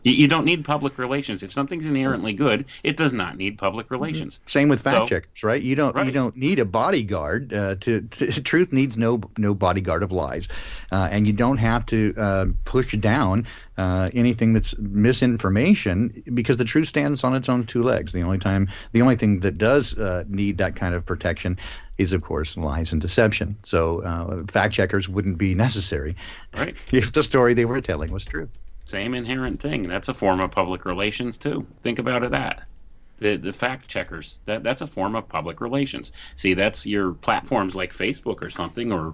You don't need public relations. If something's inherently good, it does not need public relations. Same with fact checkers, right? You don't need a bodyguard. Truth needs no bodyguard of lies, and you don't have to push down anything that's misinformation, because the truth stands on its own two legs. The only thing that does need that kind of protection is, of course, lies and deception. So fact checkers wouldn't be necessary, right, if the story they were telling was true. Same inherent thing. That's a form of public relations too. Think about it. The fact checkers, that's a form of public relations. See, that's your platforms like Facebook or something, or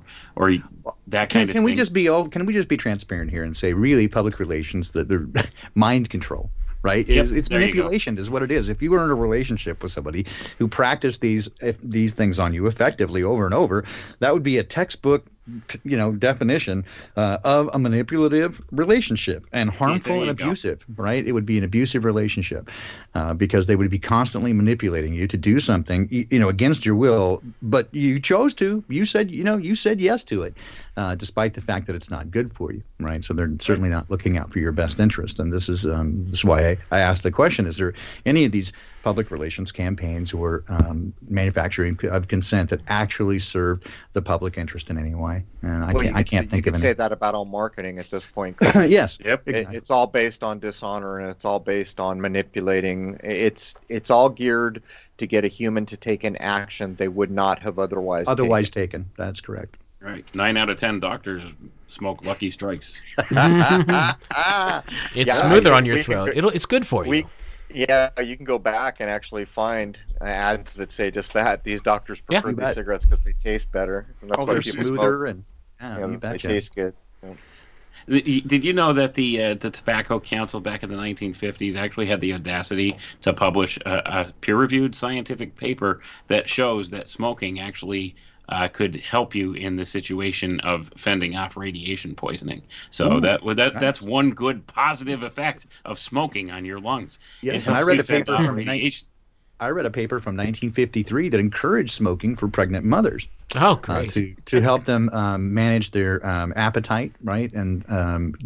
that kind of thing. Can we just be transparent here and say, really, public relations, they're mind control, right? Yep, it's manipulation is what it is. If you were in a relationship with somebody who practiced these things on you effectively over and over, that would be a textbook definition of a manipulative relationship, and harmful and abusive, right? It would be an abusive relationship because they would be constantly manipulating you to do something, against your will, but you chose to. You said yes to it, despite the fact that it's not good for you, right? So they're certainly not looking out for your best interest, and this is why I asked the question: is there any of these public relations campaigns or manufacturing of consent that actually serve the public interest in any way? And I can't think of any. You can say that about all marketing at this point. Yes. Yep. Exactly. It's all based on dishonor, and it's all based on manipulating. It's all geared to get a human to take an action they would not have otherwise taken. That's correct. Right. 9 out of 10 doctors smoke Lucky Strikes. It's smoother on your throat. It's good for you. Yeah, you can go back and actually find ads that say just that. These doctors prefer these cigarettes because they taste better. And that's why they're people smoother smoke. and they taste good. Yeah. Did you know that the Tobacco Council back in the 1950s actually had the audacity to publish a peer-reviewed scientific paper that shows that smoking actually could help you in the situation of fending off radiation poisoning? So that's one good positive effect of smoking on your lungs. Yes, and I read a paper from 1953 that encouraged smoking for pregnant mothers. Oh, great! To help them manage their appetite, right, and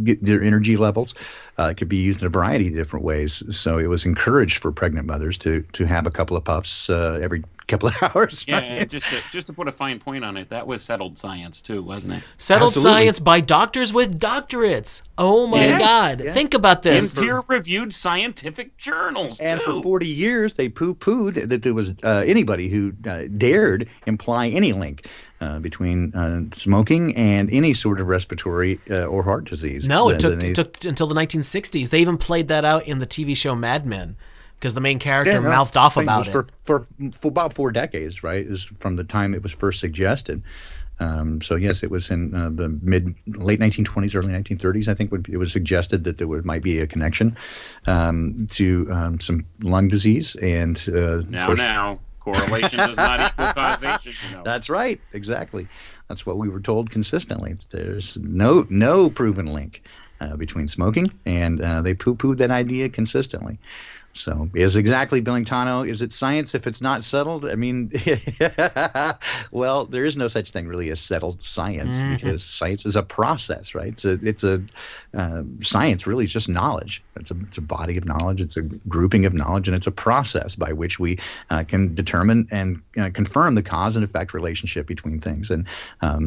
get their energy levels. It could be used in a variety of different ways. So it was encouraged for pregnant mothers to have a couple of puffs every couple of hours. Yeah, right? just to put a fine point on it, that was settled science too, wasn't it? Settled science by doctors with doctorates. Oh my God! Yes. Think about this. In peer-reviewed scientific journals. And too. for 40 years, they poo-pooed that there was anybody who dared imply any link between smoking and any sort of respiratory or heart disease. No, it took until the 1960s. They even played that out in the TV show Mad Men, because the main character mouthed off about it. For about 4 decades, right, is from the time it was first suggested. So yes, it was in the late 1920s, early 1930s. I think it was suggested that there might be a connection to some lung disease and now. Correlation does not equal causation. That's right. Exactly. That's what we were told consistently. There's no proven link between smoking, and they poo-pooed that idea consistently. So is exactly, Billingtano, is it science if it's not settled? I mean, well, there is no such thing really as settled science, because science is a process, right? It's a science really is just knowledge. It's a body of knowledge. It's a grouping of knowledge, and it's a process by which we can determine and confirm the cause and effect relationship between things. And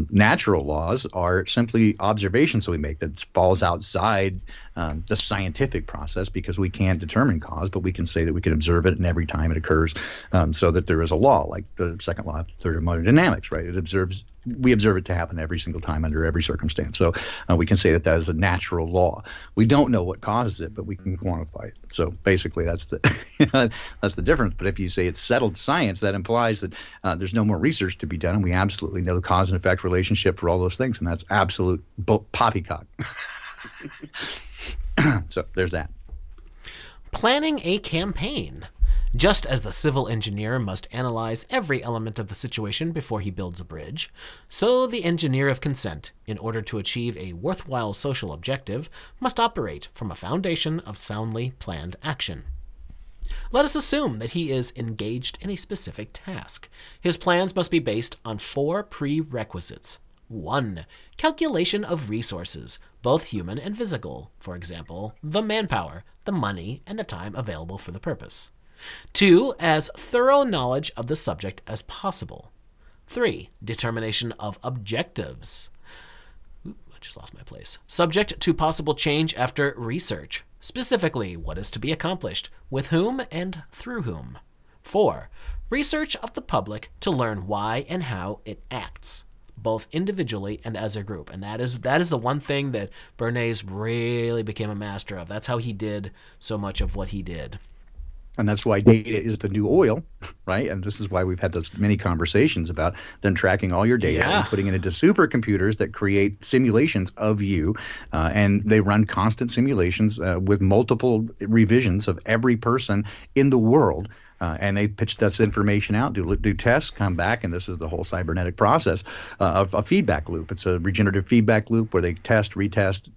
natural laws are simply observations that we make that falls outside the scientific process, because we can't determine cause, but we can say that we can observe it, and every time it occurs, so that there is a law, like the second law of thermodynamics, right? We observe it to happen every single time under every circumstance. So we can say that is a natural law. We don't know what causes it, but we can quantify it. So basically, that's the that's the difference. But if you say it's settled science, that implies that there's no more research to be done, and we absolutely know the cause and effect relationship for all those things, and that's absolute poppycock. So there's that. Planning a campaign. Just as the civil engineer must analyze every element of the situation before he builds a bridge, so the engineer of consent, in order to achieve a worthwhile social objective, must operate from a foundation of soundly planned action. Let us assume that he is engaged in a specific task. His plans must be based on 4 prerequisites. 1. Calculation of resources, both human and physical, for example, the manpower, the money, and the time available for the purpose. 2. As thorough knowledge of the subject as possible. 3. Determination of objectives. I just lost my place. Subject to possible change after research. Specifically, what is to be accomplished, with whom, and through whom. 4. Research of the public to learn why and how it acts, both individually and as a group. And that is the one thing that Bernays really became a master of. That's how he did so much of what he did. And that's why data is the new oil, right? And this is why we've had those many conversations about them tracking all your data and putting it into supercomputers that create simulations of you. And they run constant simulations with multiple revisions of every person in the world and they pitch this information out, do tests, come back, and this is the whole cybernetic process of a feedback loop. It's a regenerative feedback loop where they test, retest,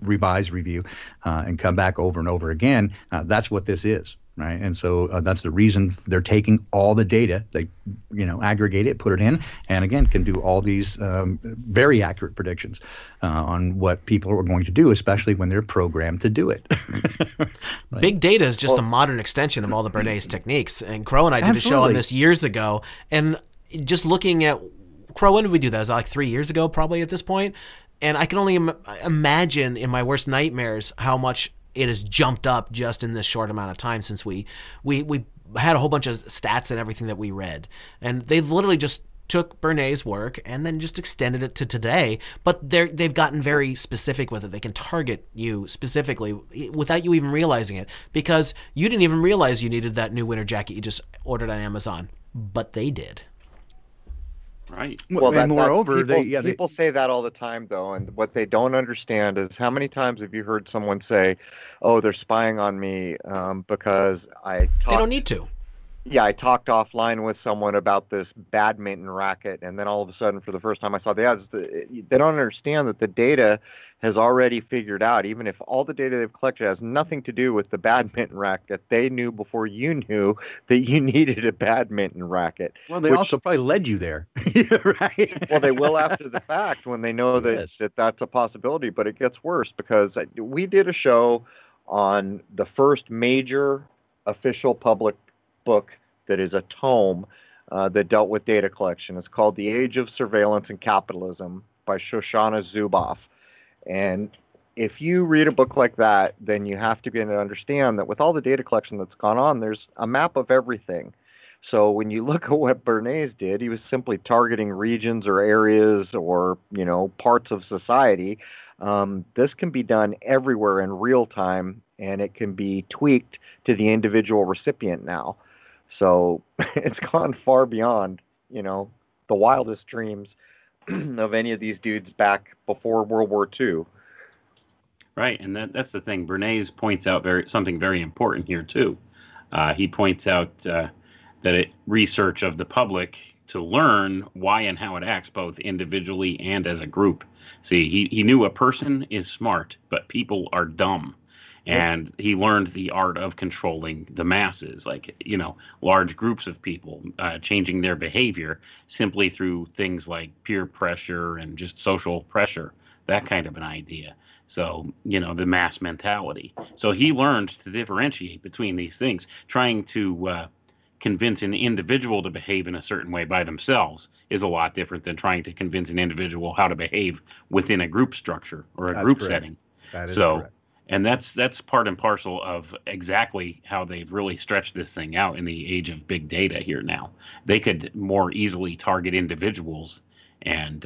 revise, review, and come back over and over again. That's what this is. Right, and so that's the reason they're taking all the data, they, aggregate it, put it in, and again can do all these very accurate predictions on what people are going to do, especially when they're programmed to do it. Right. Big data is just a modern extension of all the Bernays techniques, and Crow and I did a show on this years ago, and just looking at Crow, when did we do that? It was like 3 years ago, probably at this point, and I can only imagine in my worst nightmares how much it has jumped up just in this short amount of time since we had a whole bunch of stats and everything that we read. And they've literally just took Bernays' work and then just extended it to today. But they've gotten very specific with it. They can target you specifically without you even realizing it, because you didn't even realize you needed that new winter jacket you just ordered on Amazon. But they did. Right. Well, and moreover, people say that all the time, though, and what they don't understand is how many times have you heard someone say, "Oh, they're spying on me because I talked." They don't need to. Yeah, I talked offline with someone about this badminton racket, and then all of a sudden, for the first time I saw the ads, they don't understand that the data has already figured out, even if all the data they've collected has nothing to do with the badminton racket, they knew before you knew that you needed a badminton racket. Well, they also probably led you there, right? Well, they will after the fact when they know that that's a possibility, but it gets worse because we did a show on the first major official public book that is a tome that dealt with data collection. It's called The Age of Surveillance and Capitalism by Shoshana Zuboff. And if you read a book like that, then you have to begin to understand that with all the data collection that's gone on, there's a map of everything. So when you look at what Bernays did, he was simply targeting regions or areas or, parts of society. This can be done everywhere in real time, and it can be tweaked to the individual recipient now. So it's gone far beyond, the wildest dreams of any of these dudes back before World War II. Right, and that's the thing. Bernays points out something very important here, too. He points out that research of the public to learn why and how it acts, both individually and as a group. See, he knew a person is smart, but people are dumb. And he learned the art of controlling the masses, like, large groups of people, changing their behavior simply through things like peer pressure and just social pressure, that kind of an idea. So, the mass mentality. So he learned to differentiate between these things. Trying to convince an individual to behave in a certain way by themselves is a lot different than trying to convince an individual how to behave within a group structure or a group setting. That is correct. And that's part and parcel of exactly how they've really stretched this thing out in the age of big data here now. They could more easily target individuals and,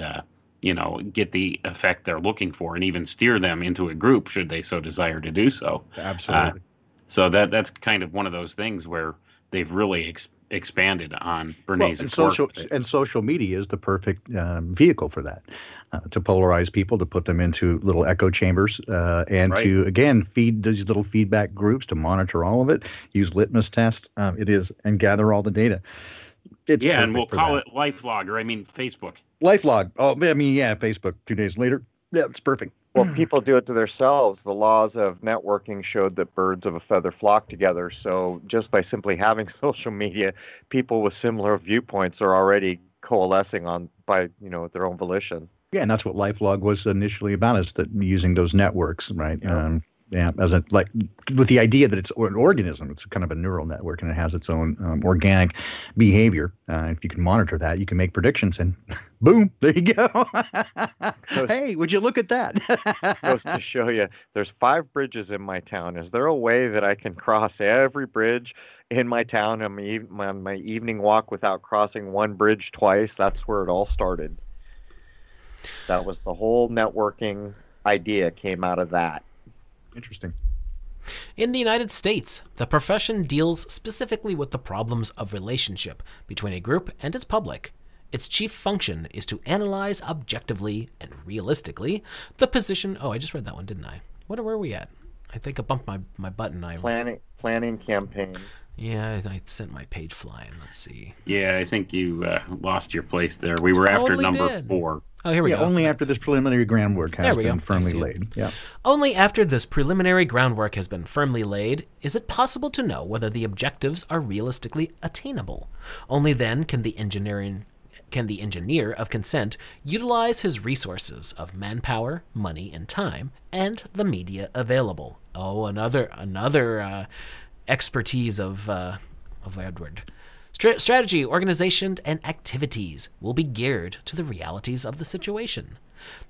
get the effect they're looking for and even steer them into a group should they so desire to do so. Absolutely. So that's kind of one of those things where they've really expanded on Bernays' work. And social media is the perfect vehicle for that, to polarize people, to put them into little echo chambers, and to, again, feed these little feedback groups, to monitor all of it, use litmus tests, and gather all the data. And we'll call it LifeLog, or Facebook. LifeLog. Oh, Facebook 2 days later. Yeah, it's perfect. Well, people do it to themselves. The laws of networking showed that birds of a feather flock together. So just by simply having social media, people with similar viewpoints are already coalescing by their own volition. Yeah, and that's what LifeLog was initially about, is that using those networks, right? With the idea that it's an organism, it's kind of a neural network, and it has its own organic behavior. If you can monitor that, you can make predictions, and boom, there you go. Hey, would you look at that? Goes to show you, there's 5 bridges in my town. Is there a way that I can cross every bridge in my town on my evening walk without crossing one bridge twice? That's where it all started. That was the whole networking idea came out of that. Interesting. In the United States, the profession deals specifically with the problems of relationship between a group and its public. Its chief function is to analyze objectively and realistically the position... Oh, I just read that one, didn't I? Where were we at? I think I bumped my button. Planning campaign. Yeah, I sent my page flying. Let's see. Yeah, I think you lost your place there. We were after number 4. Oh, here we go. Only after this preliminary groundwork has been firmly laid. Yeah. Only after this preliminary groundwork has been firmly laid is it possible to know whether the objectives are realistically attainable. Only then can the engineer of consent utilize his resources of manpower, money, and time, and the media available. Oh, another expertise of Edward. Strategy, organization, and activities will be geared to the realities of the situation.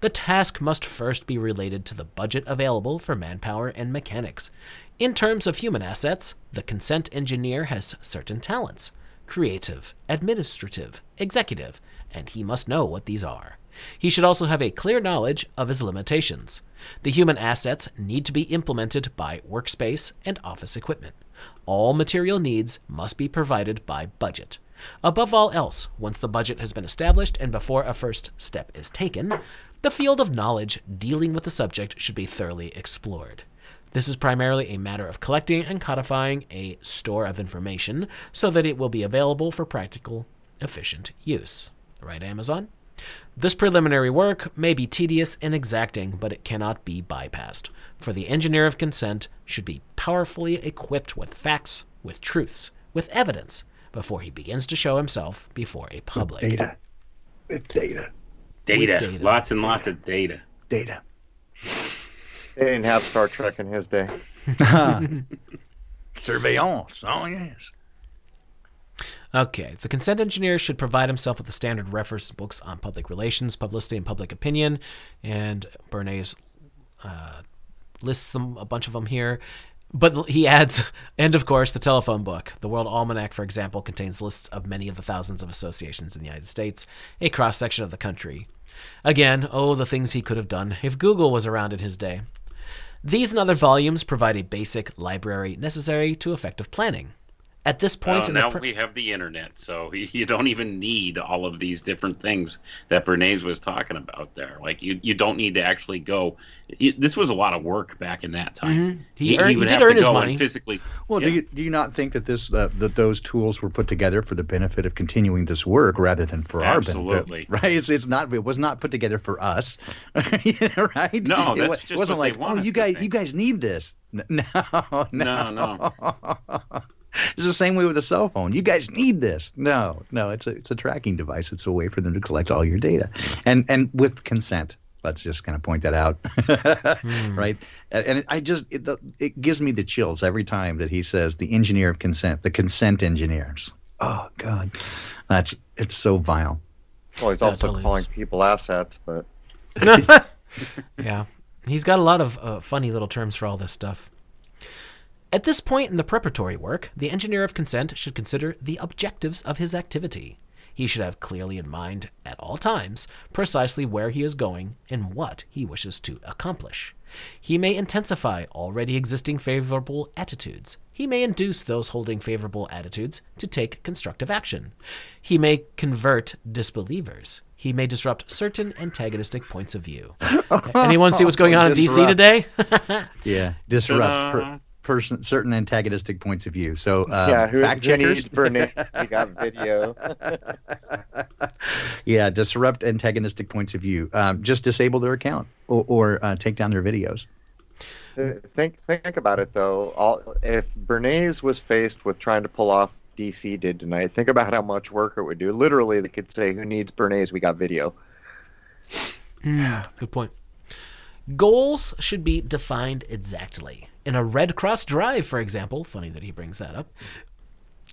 The task must first be related to the budget available for manpower and mechanics. In terms of human assets, the consent engineer has certain talents: creative, administrative, executive, and he must know what these are. He should also have a clear knowledge of his limitations. The human assets need to be implemented by workspace and office equipment. All material needs must be provided by budget. Above all else, once the budget has been established and before a first step is taken, the field of knowledge dealing with the subject should be thoroughly explored. This is primarily a matter of collecting and codifying a store of information so that it will be available for practical, efficient use. Right, Amazon? This preliminary work may be tedious and exacting, but it cannot be bypassed, for the engineer of consent should be powerfully equipped with facts, with truths, with evidence, before he begins to show himself before a public. With data. Data. Lots and lots of data. Data. They didn't have Star Trek in his day. Surveillance. Oh, yes. Okay, the consent engineer should provide himself with the standard reference books on public relations, publicity, and public opinion, and Bernays lists a bunch of them here. But he adds, and of course, the telephone book. The World Almanac, for example, contains lists of many of the thousands of associations in the United States, a cross-section of the country. Again, oh, the things he could have done if Google was around in his day. These and other volumes provide a basic library necessary to effective planning. At this point, now we have the internet, so you don't even need all of these different things that Bernays was talking about there. Like you don't need to actually go. This was a lot of work back in that time. Mm-hmm. He did earn his money physically. Well, yeah. do you not think that that those tools were put together for the benefit of continuing this work rather than for our benefit? Absolutely. Right. It was not put together for us. Right. No, that's just it wasn't what like, you guys need this. No. It's the same way with a cell phone. You guys need this. No, it's a tracking device. It's a way for them to collect all your data, and with consent. Let's just kind of point that out, right? And it gives me the chills every time that he says the engineer of consent, the consent engineers. Oh God, it's so vile. Well, he's also calling people assets, but yeah, he's got a lot of funny little terms for all this stuff. At this point in the preparatory work, the engineer of consent should consider the objectives of his activity. He should have clearly in mind at all times precisely where he is going and what he wishes to accomplish. He may intensify already existing favorable attitudes. He may induce those holding favorable attitudes to take constructive action. He may convert disbelievers. He may disrupt certain antagonistic points of view. Anyone see what's going on in D.C. today? Yeah, disrupt. Certain antagonistic points of view. So fact checkers. You got video. Yeah, disrupt antagonistic points of view. Just disable their account or take down their videos. Think about it though. If Bernays was faced with trying to pull off DC did tonight, think about how much work it would do. Literally, they could say, "Who needs Bernays? We got video." Good point. Goals should be defined exactly. In a Red Cross drive, for example, funny that he brings that up,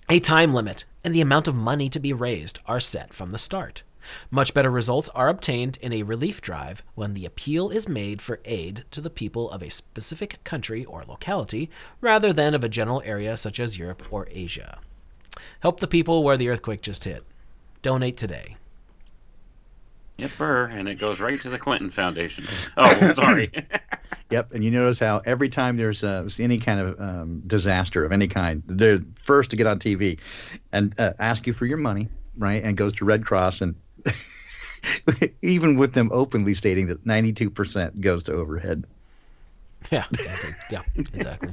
a time limit and the amount of money to be raised are set from the start. Much better results are obtained in a relief drive when the appeal is made for aid to the people of a specific country or locality rather than of a general area such as Europe or Asia. Help the people where the earthquake just hit. Donate today. Yep, and it goes right to the Clinton Foundation. Oh, sorry. Yep, and you notice how every time there's any kind of disaster of any kind, they're first to get on TV and ask you for your money, right? And goes to Red Cross, and even with them openly stating that 92% goes to overhead. Yeah, exactly.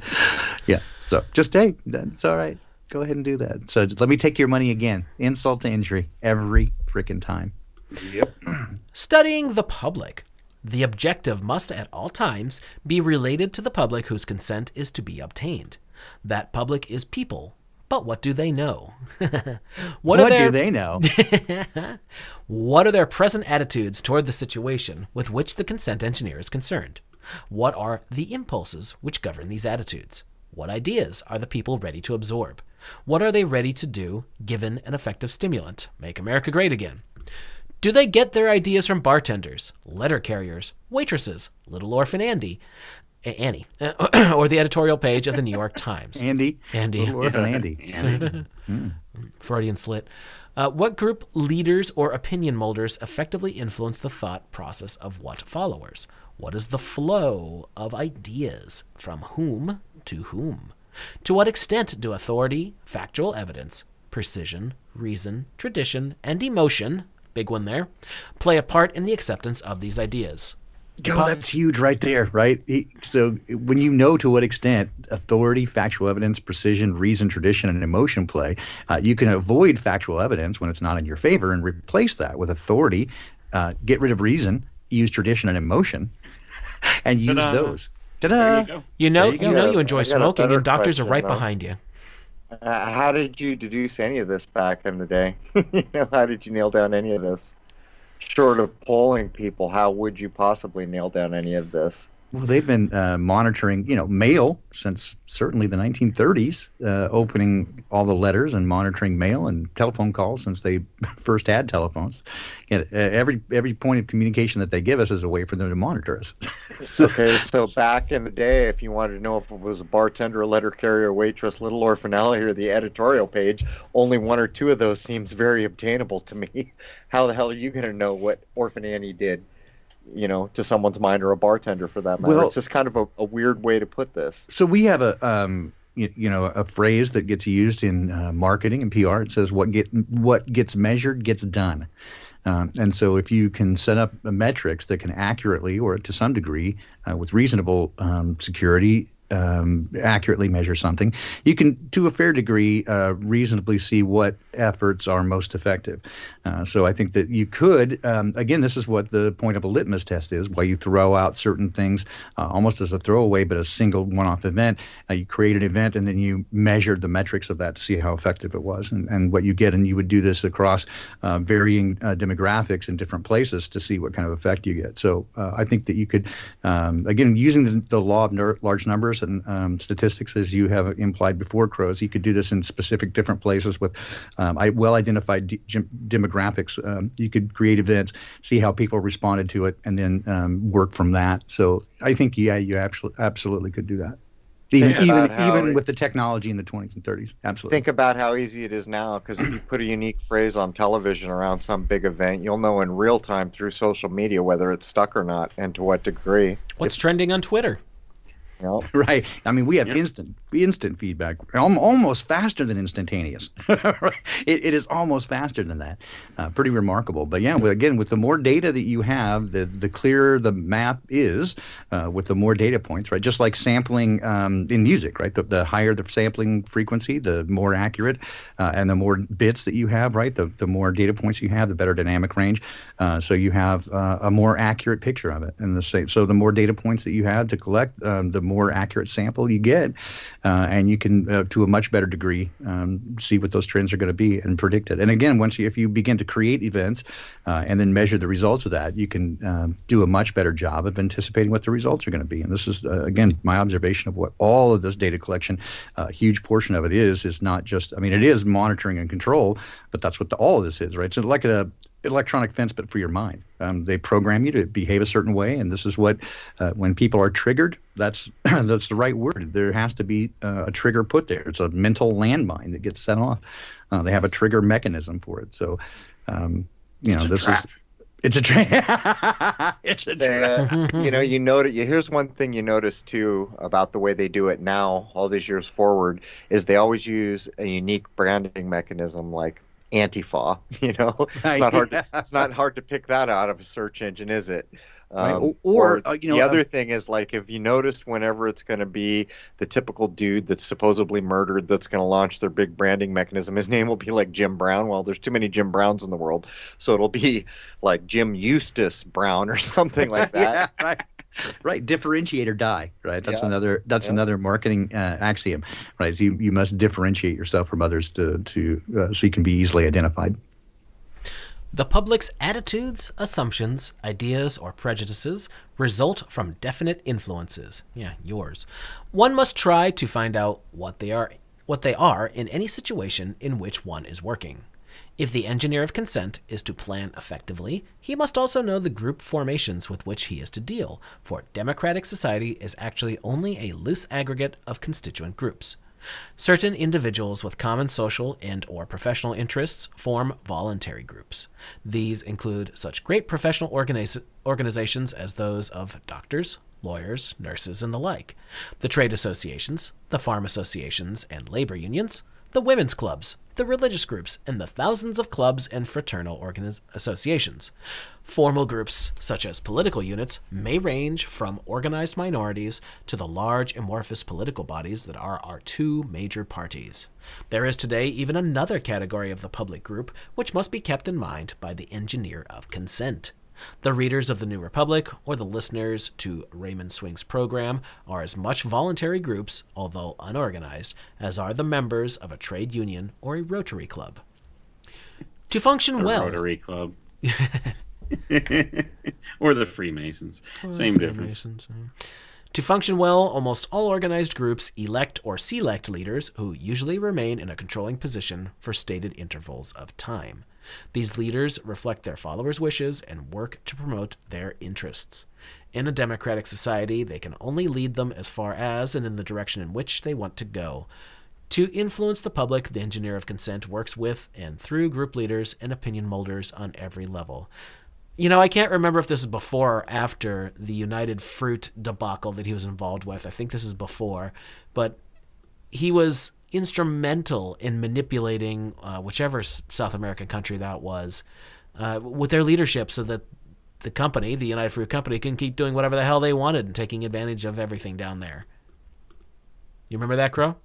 Yeah, so just hey, it's all right. Go ahead and do that. So let me take your money again. Insult to injury every freaking time. Yep. Studying the public. The objective must at all times be related to the public whose consent is to be obtained. That public is people. But what do they know? What do they know? What are their present attitudes toward the situation with which the consent engineer is concerned? What are the impulses which govern these attitudes? What ideas are the people ready to absorb? What are they ready to do given an effective stimulant? Make America great again. Do they get their ideas from bartenders, letter carriers, waitresses, Little Orphan Annie, or the editorial page of the New York Times? Andy. Little Orphan Andy. Freudian slit. What group leaders or opinion molders effectively influence the thought process of what followers? What is the flow of ideas? From whom to whom? To what extent do authority, factual evidence, precision, reason, tradition, and emotion, big one there, play a part in the acceptance of these ideas? That's huge right there, right? So when you know to what extent authority, factual evidence, precision, reason, tradition, and emotion play, you can avoid factual evidence when it's not in your favor and replace that with authority, get rid of reason, use tradition and emotion, and use those. Ta-da! You know you enjoy smoking, and doctors are right behind you. How did you deduce any of this back in the day? How did you nail down any of this? Short of polling people, how would you possibly nail down any of this? Well, they've been monitoring, mail since certainly the 1930s, opening all the letters and monitoring mail and telephone calls since they first had telephones. And every point of communication that they give us is a way for them to monitor us. Okay, so back in the day, if you wanted to know if it was a bartender, a letter carrier, waitress, Little Orphan Annie, or the editorial page, only one or two of those seems very obtainable to me. How the hell are you going to know what Orphan Annie did? To someone's mind, or a bartender for that matter. Well, it's just kind of a weird way to put this. So we have a phrase that gets used in marketing and PR. It says what gets measured gets done. And so if you can set up metrics that can accurately, or to some degree with reasonable security, accurately measure something, you can, to a fair degree, reasonably see what efforts are most effective. So I think that you could, again, this is what the point of a litmus test is, why you throw out certain things almost as a throwaway, but a single one-off event. You create an event, and then you measure the metrics of that to see how effective it was, and what you get. And you would do this across varying demographics in different places to see what kind of effect you get. So I think that you could, again, using the law of large numbers and statistics, as you have implied before, Crows, you could do this in specific different places with well-identified demographics. You could create events, see how people responded to it, and then work from that. So I think, you absolutely could do that. Even with the technology in the 20s and 30s. Absolutely. Think about how easy it is now, because if you put a unique phrase on television around some big event, you'll know in real time through social media whether it's stuck or not, and to what degree. What's trending on Twitter? Right. I mean, we have instant feedback, almost faster than instantaneous. It is almost faster than that. Pretty remarkable. But yeah, again, with the more data that you have, the clearer the map is, with the more data points, right? Just like sampling in music, right? The higher the sampling frequency, the more accurate, and the more bits that you have, right? The more data points you have, the better dynamic range. So you have a more accurate picture of it. And so the more data points that you have to collect, the more accurate sample you get, and you can, to a much better degree, see what those trends are going to be and predict it. And again, if you begin to create events and then measure the results of that, you can do a much better job of anticipating what the results are going to be. And this is, again, my observation of what all of this data collection, a huge portion of it is not just, it is monitoring and control, but that's what all of this is, right? So like a electronic fence, but for your mind. They program you to behave a certain way, and this is what, when people are triggered, that's the right word. There has to be a trigger put there. It's a mental landmine that gets set off. They have a trigger mechanism for it. So, it's a trap. It's a trap. You notice. Here's one thing you notice too about the way they do it now, all these years forward, is they always use a unique branding mechanism like Antifa. It's not hard. It's not hard to pick that out of a search engine, is it? Right. The other thing is, like, if you noticed, whenever it's going to be the typical dude that's supposedly murdered that's going to launch their big branding mechanism, his name will be like Jim Brown. Well, there's too many Jim Browns in the world, so it'll be like Jim Eustace Brown or something like that. Yeah, right. Right, differentiate or die. Right, that's another marketing axiom. Right, so you must differentiate yourself from others so you can be easily identified. The public's attitudes, assumptions, ideas, or prejudices result from definite influences. Yeah, yours. One must try to find out what they are in any situation in which one is working. If the engineer of consent is to plan effectively, he must also know the group formations with which he is to deal, for democratic society is actually only a loose aggregate of constituent groups. Certain individuals with common social and or professional interests form voluntary groups. These include such great professional organizations as those of doctors, lawyers, nurses, and the like, the trade associations, the farm associations and labor unions, the women's clubs, the religious groups, and the thousands of clubs and fraternal associations. Formal groups, such as political units, may range from organized minorities to the large amorphous political bodies that are our two major parties. There is today even another category of the public group which must be kept in mind by the engineer of consent. The readers of the New Republic or the listeners to Raymond Swing's program are as much voluntary groups, although unorganized, as are the members of a trade union or a Rotary Club. To function well... Rotary Club. Or the Freemasons. Same difference. To function well, almost all organized groups elect or select leaders who usually remain in a controlling position for stated intervals of time. These leaders reflect their followers' wishes and work to promote their interests. In a democratic society, they can only lead them as far as and in the direction in which they want to go. To influence the public, the engineer of consent works with and through group leaders and opinion molders on every level. You know, I can't remember if this is before or after the United Fruit debacle that he was involved with. I think this is before, but he was instrumental in manipulating whichever South American country that was with their leadership so that the company, the United Fruit Company, can keep doing whatever the hell they wanted and taking advantage of everything down there. You remember that, Crow?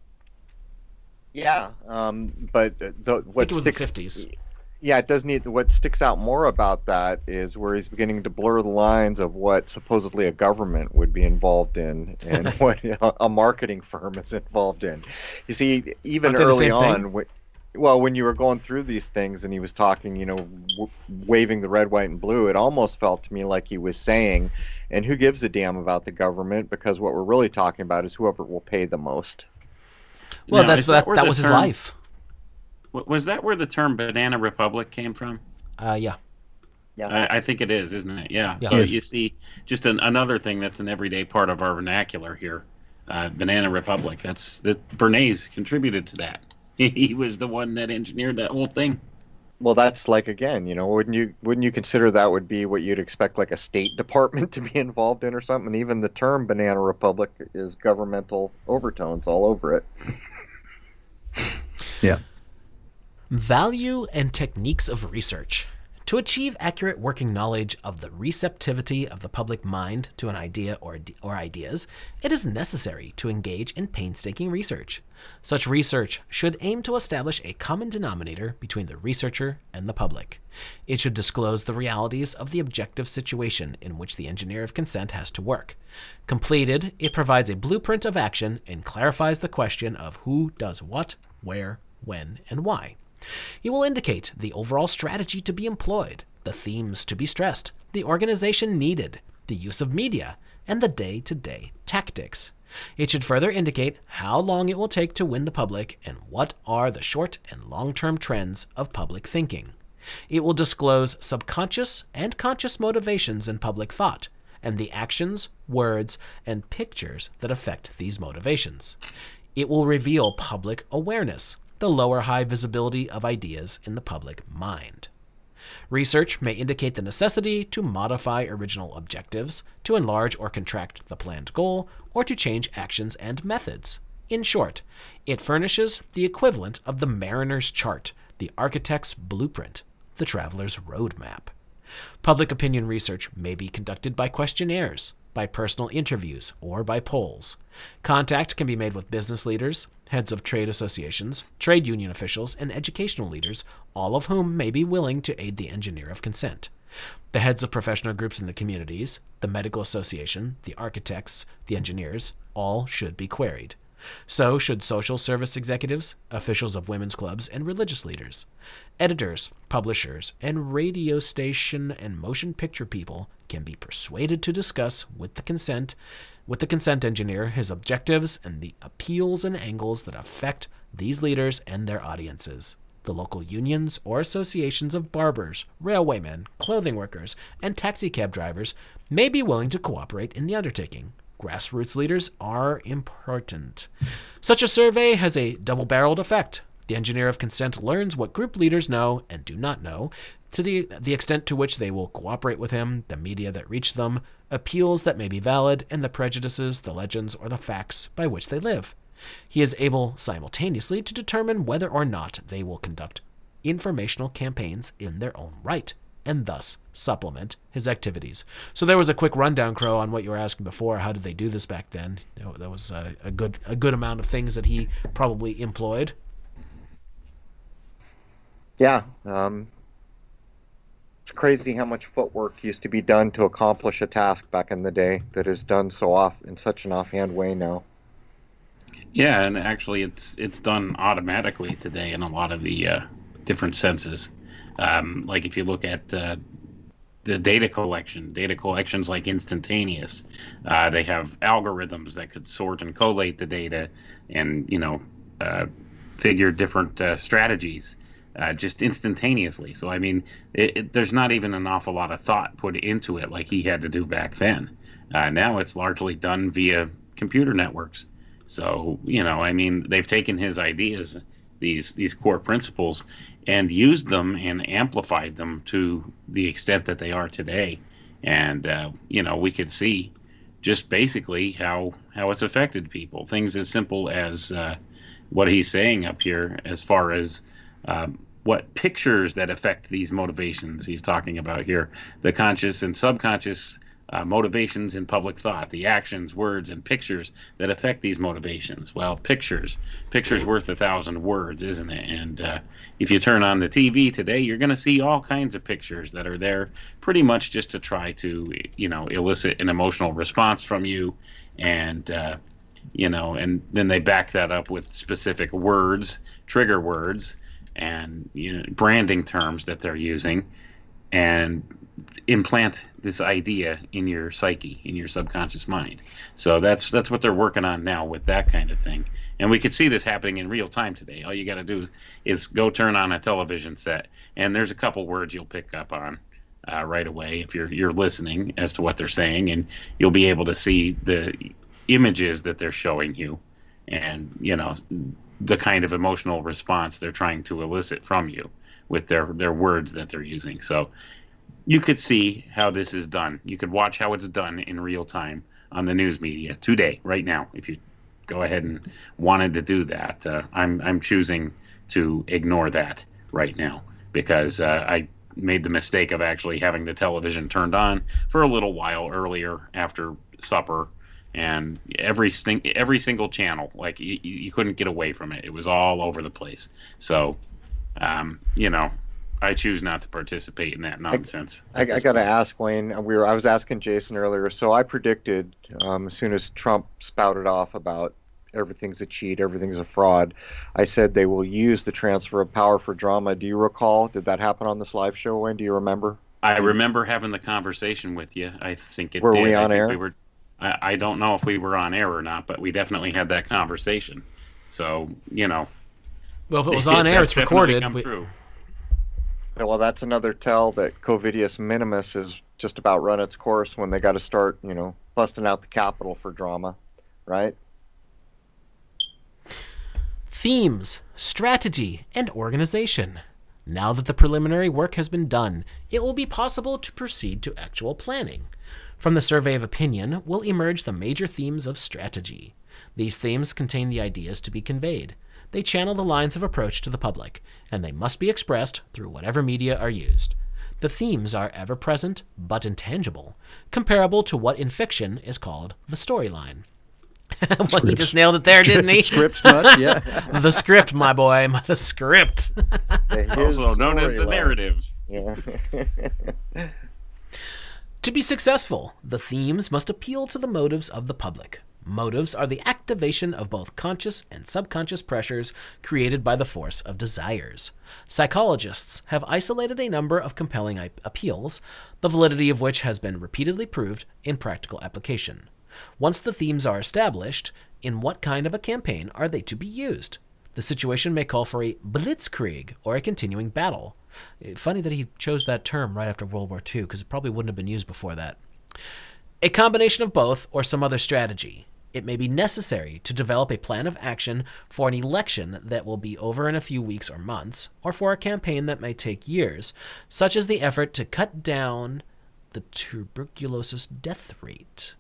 Yeah, but I think it was the 50s. Yeah, it does need. What sticks out more about that is where he's beginning to blur the lines of what supposedly a government would be involved in and what a marketing firm is involved in. You see, even early on, when you were going through these things and he was talking, waving the red, white, and blue, it almost felt to me like he was saying, and who gives a damn about the government, because what we're really talking about is whoever will pay the most. Well, that was his life. Was that where the term Banana Republic came from? Yeah. I think it is, isn't it? Yeah. So you see, just another thing that's an everyday part of our vernacular here. Banana Republic. Bernays contributed to that. He was the one that engineered that whole thing. Well, that's like, again, wouldn't you consider that would be what you'd expect, like a State Department to be involved in or something? And even the term Banana Republic is governmental overtones all over it. Yeah. Value and techniques of research. To achieve accurate working knowledge of the receptivity of the public mind to an idea or ideas, it is necessary to engage in painstaking research. Such research should aim to establish a common denominator between the researcher and the public. It should disclose the realities of the objective situation in which the engineer of consent has to work. Completed, it provides a blueprint of action and clarifies the question of who does what, where, when, and why. It will indicate the overall strategy to be employed, the themes to be stressed, the organization needed, the use of media, and the day-to-day tactics. It should further indicate how long it will take to win the public and what are the short and long-term trends of public thinking. It will disclose subconscious and conscious motivations in public thought, and the actions, words, and pictures that affect these motivations. It will reveal public awareness, the lower high visibility of ideas in the public mind. Research may indicate the necessity to modify original objectives, to enlarge or contract the planned goal, or to change actions and methods. In short, it furnishes the equivalent of the mariner's chart, the architect's blueprint, the traveler's roadmap. Public opinion research may be conducted by questionnaires, by personal interviews, or by polls. Contact can be made with business leaders, heads of trade associations, trade union officials, and educational leaders, all of whom may be willing to aid the engineer of consent. The heads of professional groups in the communities, the medical association, the architects, the engineers, all should be queried. So should social service executives, officials of women's clubs, and religious leaders. Editors, publishers, and radio station and motion picture people can be persuaded to discuss with the consent engineer his objectives and the appeals and angles that affect these leaders and their audiences. The local unions or associations of barbers, railwaymen, clothing workers, and taxicab drivers may be willing to cooperate in the undertaking. Grassroots leaders are important. Such a survey has a double-barreled effect. The engineer of consent learns what group leaders know and do not know, to the extent to which they will cooperate with him, the media that reach them, appeals that may be valid, and the prejudices, the legends, or the facts by which they live. He is able simultaneously to determine whether or not they will conduct informational campaigns in their own right, and thus supplement his activities. So there was a quick rundown, Crow, on what you were asking before. How did they do this back then? That was a good amount of things that he probably employed. Yeah. It's crazy how much footwork used to be done to accomplish a task back in the day that is done in such an offhand way now. Yeah, and actually it's done automatically today in a lot of the different senses. Like if you look at the data collection's like instantaneous. They have algorithms that could sort and collate the data and, figure different strategies just instantaneously. So, I mean, there's not even an awful lot of thought put into it like he had to do back then. Now it's largely done via computer networks. So, I mean, they've taken his ideas, these core principles, and used them and amplified them to the extent that they are today. And, we could see just basically how it's affected people. Things as simple as what he's saying up here as far as what pictures that affect these motivations he's talking about here, the conscious and subconscious motivations in public thought, the actions, words, and pictures that affect these motivations. Well, pictures worth 1,000 words, isn't it? And if you turn on the TV today, you're going to see all kinds of pictures that are there pretty much just to try to, elicit an emotional response from you. And, and then they back that up with specific words, trigger words, and branding terms that they're using, and implant this idea in your psyche, in your subconscious mind. So that's what they're working on now with that kind of thing. And we could see this happening in real time today. All you got to do is go turn on a television set, and there's a couple words you'll pick up on right away if you're listening as to what they're saying, and you'll be able to see the images that they're showing you, and the kind of emotional response they're trying to elicit from you with their words that they're using. So you could see how this is done. You could watch how it's done in real time on the news media today, right now. If you go ahead and wanted to do that, I'm choosing to ignore that right now because I made the mistake of actually having the television turned on for a little while earlier after supper, and every single channel, like you couldn't get away from it. It was all over the place. So, I choose not to participate in that nonsense. I got to ask Wayne. I was asking Jason earlier. So I predicted as soon as Trump spouted off about everything's a cheat, everything's a fraud, I said they will use the transfer of power for drama. Do you recall? Did that happen on this live show, Wayne? Do you remember? I remember having the conversation with you. I think it were did. We on air? I don't know if we were on air or not, but we definitely had that conversation. So, Well, if it was on air, it's recorded. Well, that's another tell that Covidius Minimus is just about run its course when they got to start, busting out the Capitol for drama, right? Themes, strategy, and organization. Now that the preliminary work has been done, it will be possible to proceed to actual planning. From the survey of opinion will emerge the major themes of strategy. These themes contain the ideas to be conveyed. They channel the lines of approach to the public, and they must be expressed through whatever media are used. The themes are ever-present but intangible, comparable to what in fiction is called the storyline. Well, he just nailed it there, didn't he? Scripts much, yeah. The script, my boy, the script. Also known as the narrative. Yeah. To be successful, the themes must appeal to the motives of the public. Motives are the activation of both conscious and subconscious pressures created by the force of desires. Psychologists have isolated a number of compelling appeals, the validity of which has been repeatedly proved in practical application. Once the themes are established, in what kind of a campaign are they to be used? The situation may call for a blitzkrieg, or a continuing battle. Funny that he chose that term right after World War II, because it probably wouldn't have been used before that. A combination of both, or some other strategy. It may be necessary to develop a plan of action for an election that will be over in a few weeks or months, or for a campaign that may take years, such as the effort to cut down the tuberculosis death rate.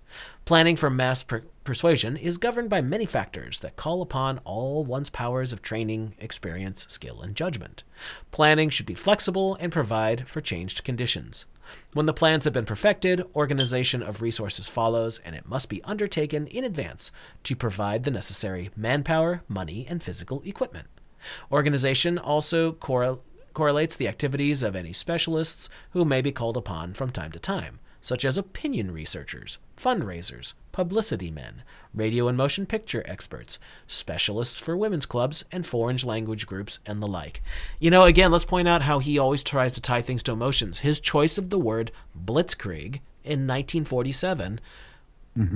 Planning for mass persuasion is governed by many factors that call upon all one's powers of training, experience, skill, and judgment. Planning should be flexible and provide for changed conditions. When the plans have been perfected, organization of resources follows, and it must be undertaken in advance to provide the necessary manpower, money, and physical equipment. Organization also correlates the activities of any specialists who may be called upon from time to time, such as opinion researchers, fundraisers, publicity men, radio and motion picture experts, specialists for women's clubs and foreign language groups, and the like. You know, again, let's point out how he always tries to tie things to emotions. His choice of the word blitzkrieg in 1947,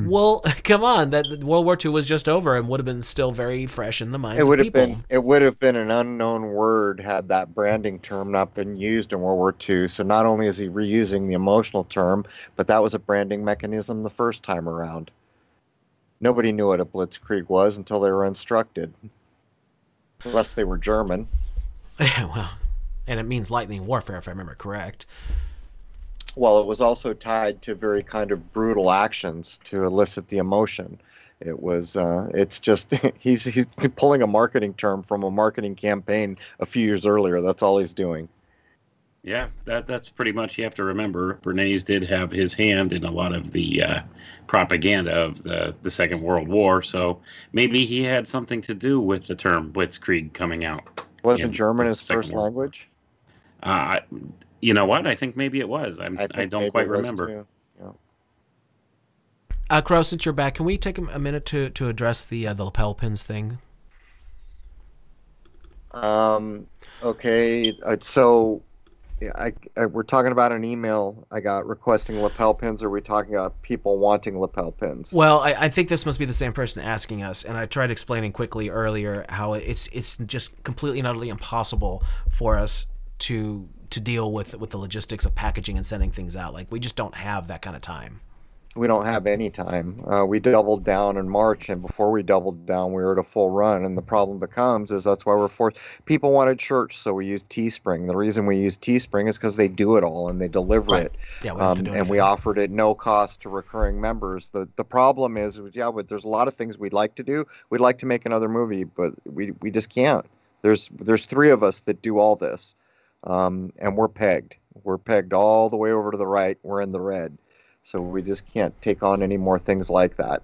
well, come on, that World War II was just over and would have been still very fresh in the minds of people. It would have been an unknown word had that branding term not been used in World War II. So not only is he reusing the emotional term, but that was a branding mechanism the first time around. Nobody knew what a blitzkrieg was until they were instructed, unless they were German. Well, and it means lightning warfare, if I remember correct. Well, it was also tied to very kind of brutal actions to elicit the emotion. It was, it's just, he's pulling a marketing term from a marketing campaign a few years earlier. That's all he's doing. Yeah, that's pretty much, you have to remember, Bernays did have his hand in a lot of the propaganda of the Second World War, so maybe he had something to do with the term blitzkrieg coming out. Wasn't German his first language? You know what? I think maybe it was. I don't quite remember. Yeah. Crow, since you're back, can we take a minute to address the lapel pins thing? Okay. So we're talking about an email I got requesting lapel pins, or are we talking about people wanting lapel pins? Well, I think this must be the same person asking us, and I tried explaining quickly earlier how it's just completely and utterly impossible for us to deal with the logistics of packaging and sending things out. Like, we just don't have that kind of time. We don't have any time. We doubled down in March, and before we doubled down, we were at a full run. And the problem becomes is that's why we're forced. People wanted shirts, so we used Teespring. The reason we use Teespring is because they do it all and they deliver it. Yeah, we have to do and we offered it no cost to recurring members. The problem is, yeah, but there's a lot of things we'd like to do. We'd like to make another movie, but we just can't. There's three of us that do all this, and we're pegged. We're pegged all the way over to the right. We're in the red. So we just can't take on any more things like that.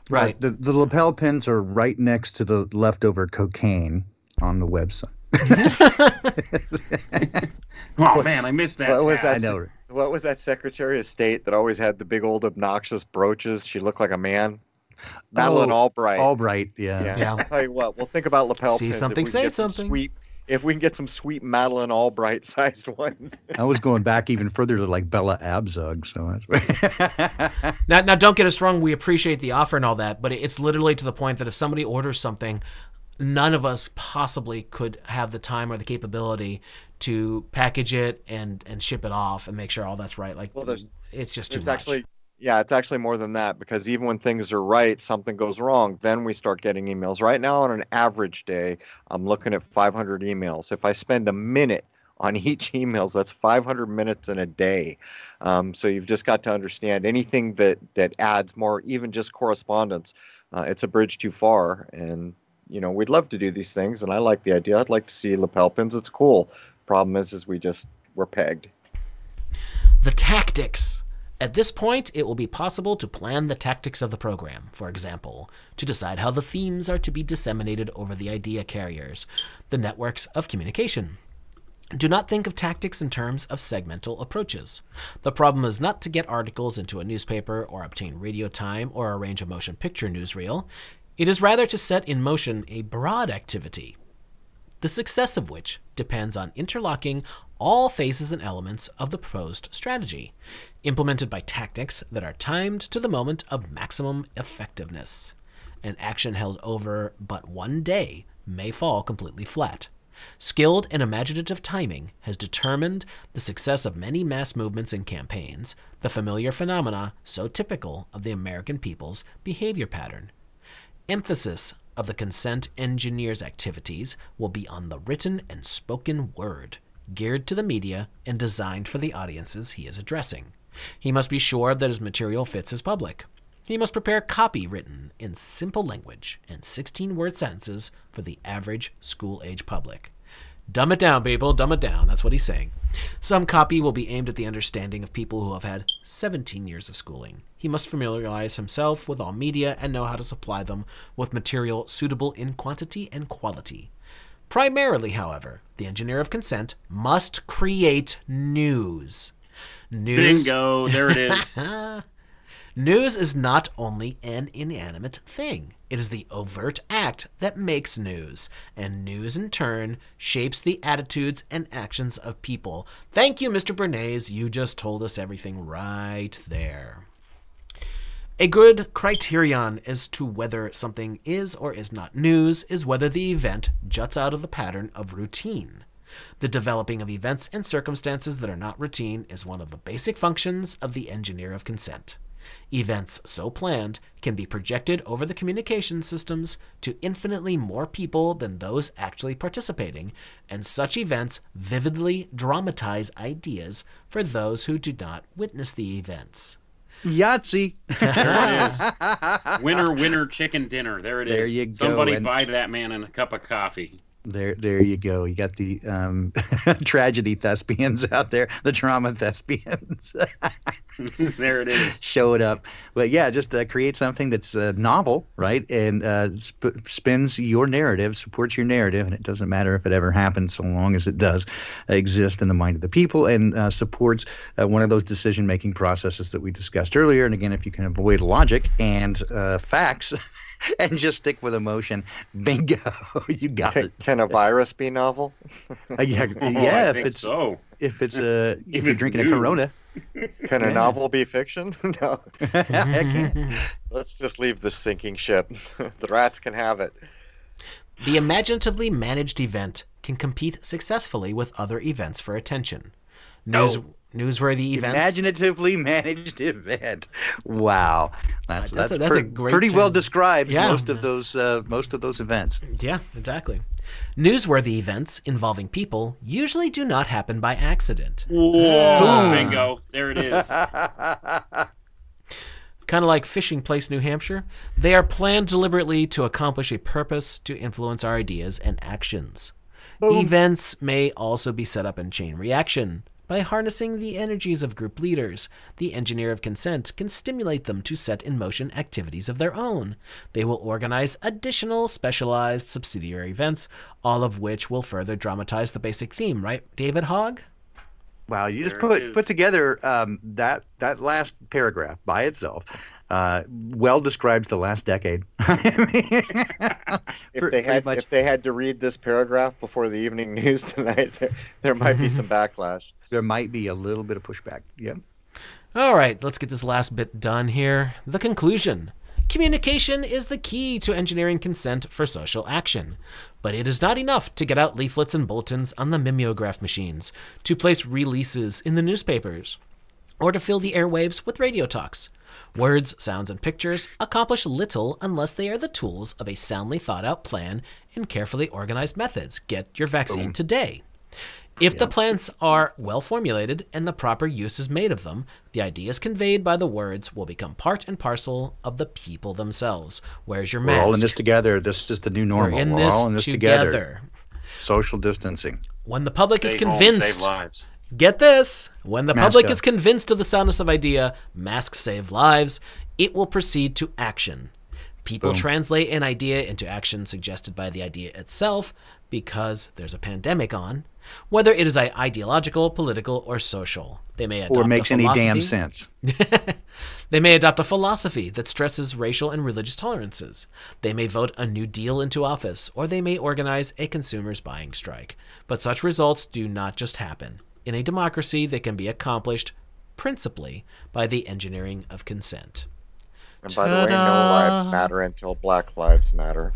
Right. The lapel pins are right next to the leftover cocaine on the website. Oh, man, I missed that. What was that? I know. What was that Secretary of State that always had the big old obnoxious brooches? She looked like a man. Madeleine Albright. Albright, yeah. Yeah. I'll tell you what. We'll think about lapel See pins. something, say something. If we can get some sweet Madeleine Albright-sized ones. I was going back even further to like Bella Abzug, so that's Now, don't get us wrong. We appreciate the offer and all that, but it's literally to the point that if somebody orders something, none of us possibly could have the time or the capability to package it and ship it off and make sure all that's right. Like, well, it's just too much. Yeah, it's actually more than that, because even when things are right, something goes wrong. Then we start getting emails. Right now, on an average day, I'm looking at 500 emails. If I spend a minute on each email, that's 500 minutes in a day. So you've just got to understand anything that adds more, even just correspondence, it's a bridge too far. And, you know, we'd love to do these things, and I like the idea. I'd like to see lapel pins. It's cool. Problem is we're pegged. The tactics. At this point, it will be possible to plan the tactics of the program, for example, to decide how the themes are to be disseminated over the idea carriers, the networks of communication. Do not think of tactics in terms of segmental approaches. The problem is not to get articles into a newspaper or obtain radio time or arrange a motion picture newsreel. It is rather to set in motion a broad activity, the success of which depends on interlocking all phases and elements of the proposed strategy, implemented by tactics that are timed to the moment of maximum effectiveness. An action held over but one day may fall completely flat. Skilled and imaginative timing has determined the success of many mass movements and campaigns, the familiar phenomena so typical of the American people's behavior pattern. Emphasis of the consent engineer's activities will be on the written and spoken word, geared to the media and designed for the audiences he is addressing. He must be sure that his material fits his public. He must prepare copy written in simple language and 16-word sentences for the average school-age public. Dumb it down, people. Dumb it down. That's what he's saying. Some copy will be aimed at the understanding of people who have had 17 years of schooling. He must familiarize himself with all media and know how to supply them with material suitable in quantity and quality. Primarily, however, the engineer of consent must create news. Bingo. There it is. News is not only an inanimate thing. It is the overt act that makes news, and news in turn shapes the attitudes and actions of people. Thank you, Mr. Bernays. You just told us everything right there. A good criterion as to whether something is or is not news is whether the event juts out of the pattern of routine. The developing of events and circumstances that are not routine is one of the basic functions of the engineer of consent. Events so planned can be projected over the communication systems to infinitely more people than those actually participating, and such events vividly dramatize ideas for those who do not witness the events. Yahtzee. There it is. Winner, winner, chicken dinner. There it is. There you go. Somebody buy that man a cup of coffee. There you go. You got the tragedy thespians out there, the drama thespians. There it is. Show it up. But yeah, just create something that's novel, right? And spins your narrative, supports your narrative, and it doesn't matter if it ever happens so long as it does exist in the mind of the people and supports one of those decision-making processes that we discussed earlier. And again, if you can avoid logic and facts and just stick with emotion, bingo, you got it. Can a virus be novel? Yeah, I think so. If you're drinking a Corona. Can a novel be fiction? No. It can. Let's just leave this sinking ship. The rats can have it. The imaginatively managed event can compete successfully with other events for attention. Newsworthy events. Imaginatively managed event. Wow, that's a great pretty term. well describes Yeah. most of those events. Yeah, exactly. Newsworthy events involving people usually do not happen by accident. Whoa, bingo. There it is. Kind of like Fishing Place, New Hampshire. They are planned deliberately to accomplish a purpose to influence our ideas and actions. Boom. Events may also be set up in chain reaction. By harnessing the energies of group leaders, the engineer of consent can stimulate them to set in motion activities of their own. They will organize additional specialized subsidiary events, all of which will further dramatize the basic theme, right, David Hogg? Wow, you just There it put is. together that last paragraph by itself. Well describes the last decade. If they had to read this paragraph before the evening news tonight, there might be some backlash. There might be a little bit of pushback. Yep. All right, let's get this last bit done here. The conclusion. Communication is the key to engineering consent for social action. But it is not enough to get out leaflets and bulletins on the mimeograph machines, to place releases in the newspapers, or to fill the airwaves with radio talks. Words, sounds, and pictures accomplish little unless they are the tools of a soundly thought-out plan and carefully organized methods. Get your vaccine today. If the plans are well formulated and the proper use is made of them, the ideas conveyed by the words will become part and parcel of the people themselves. Where's your mask? We're all in this together. This is the new normal. We're We're all in this together. together. Social distancing. When the public is Stay home, convinced save lives. Get this. When the Mask public up. is convinced of the soundness of idea, masks save lives, it will proceed to action. People Boom. translate an idea into action suggested by the idea itself because there's a pandemic on, whether it is ideological, political, or social. They may adopt Or makes a any philosophy. damn sense. They may adopt a philosophy that stresses racial and religious tolerances. They may vote a New Deal into office, or they may organize a consumers' buying strike. But such results do not just happen. In a democracy, they can be accomplished principally by the engineering of consent. And by the way, no lives matter until Black Lives Matter.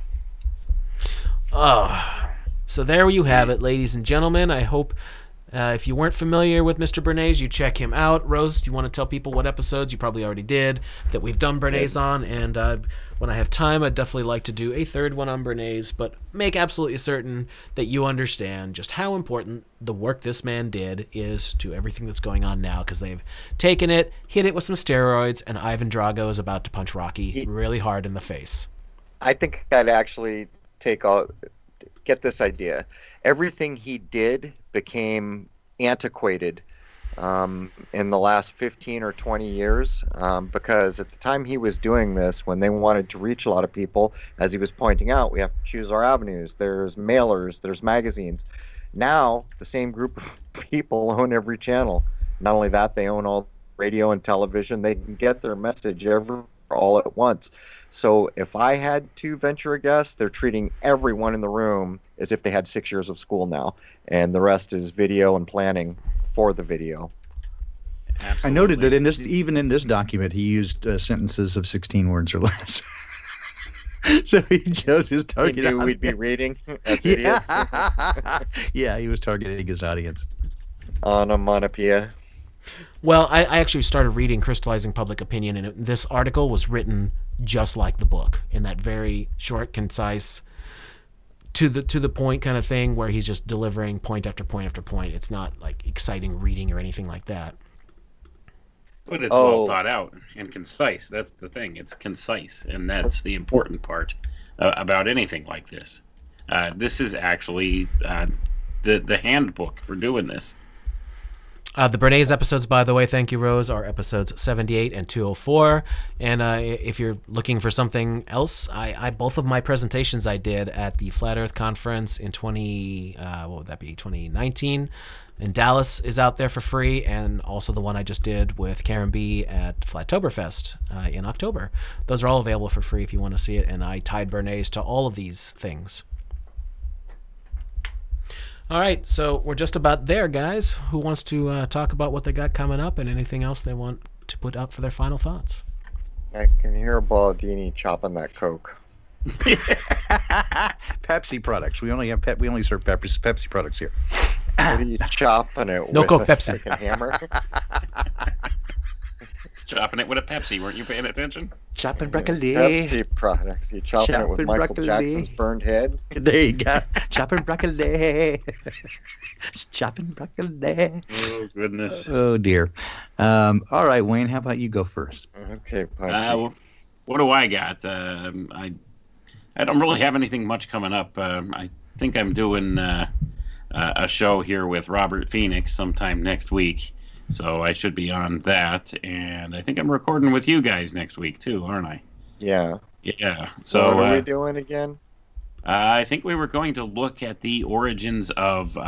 So there you have it, ladies and gentlemen. I hope if you weren't familiar with Mr. Bernays, you check him out. Rose, do you want to tell people what episodes, you probably already did, that we've done Bernays on? And when I have time, I'd definitely like to do a third one on Bernays, but make absolutely certain that you understand just how important the work this man did is to everything that's going on now, because they've taken it, hit it with some steroids, and Ivan Drago is about to punch Rocky really hard in the face. I think I'd actually get this idea. Everything he did became antiquated in the last 15 or 20 years because at the time he was doing this, when they wanted to reach a lot of people, as he was pointing out, we have to choose our avenues. There's mailers, there's magazines. Now, the same group of people own every channel. Not only that, they own all radio and television. They can get their message all at once. So if I had to venture a guess, they're treating everyone in the room as if they had 6 years of school now, and the rest is video and planning for the video. Absolutely. I noted that even in this document, he used sentences of 16 words or less. So he chose his target He knew audience. we'd be reading as idiots. Yeah, he was targeting his audience. Onomatopoeia. Well, I actually started reading Crystallizing Public Opinion, and this article was written just like the book, in that very short, concise, to the point kind of thing, where he's just delivering point after point after point. It's not like exciting reading or anything like that. But it's well thought out and concise. That's the thing. It's concise, and that's the important part about anything like this. This is actually the handbook for doing this. The Bernays episodes, by the way, thank you, Rose, are episodes 78 and 204. And if you're looking for something else, I both of my presentations I did at the Flat Earth Conference in 2019 in Dallas is out there for free, and also the one I just did with Karen B at Flattoberfest in October. Those are all available for free if you want to see it, and I tied Bernays to all of these things. All right, so we're just about there, guys. Who wants to talk about what they got coming up and anything else they want to put out for their final thoughts? I can hear Baldini chopping that Coke. Pepsi products. We only serve Pepsi products here. What are you chopping it No with? Coke, Pepsi. Like a hammer? Chopping it with a Pepsi. Weren't you paying attention? Chopping broccoli. Pepsi products. You chopping it with Chopping Michael broccoli. Jackson's burned head? There you go. Chopping broccoli. Chopping broccoli. Oh, goodness. Oh, dear. All right, Wayne, how about you go first? Okay, Punchy. What do I got? I don't really have anything much coming up. I think I'm doing a show here with Robert Phoenix sometime next week. So I should be on that, and I think I'm recording with you guys next week too, aren't I? Yeah. Yeah. So what are we doing again? I think we were going to look at the origins of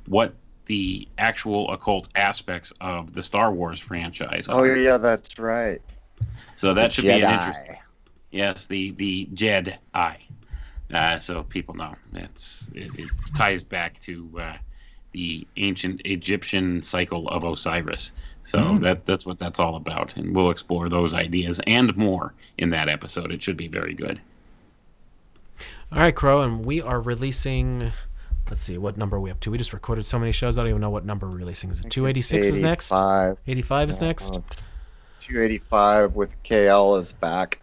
what the actual occult aspects of the Star Wars franchise are. Oh yeah, that's right. So that should be an Jedi. interesting. Yes, the Jedi. So people know it ties back to the ancient Egyptian cycle of Osiris. So that's what that's all about, and we'll explore those ideas and more in that episode. It should be very good. All right, Crow, and we are releasing. Let's see, what number are we up to? We just recorded so many shows, I don't even know what number we're releasing. Is it 286 is next? 85 is next? 285 with KL is back.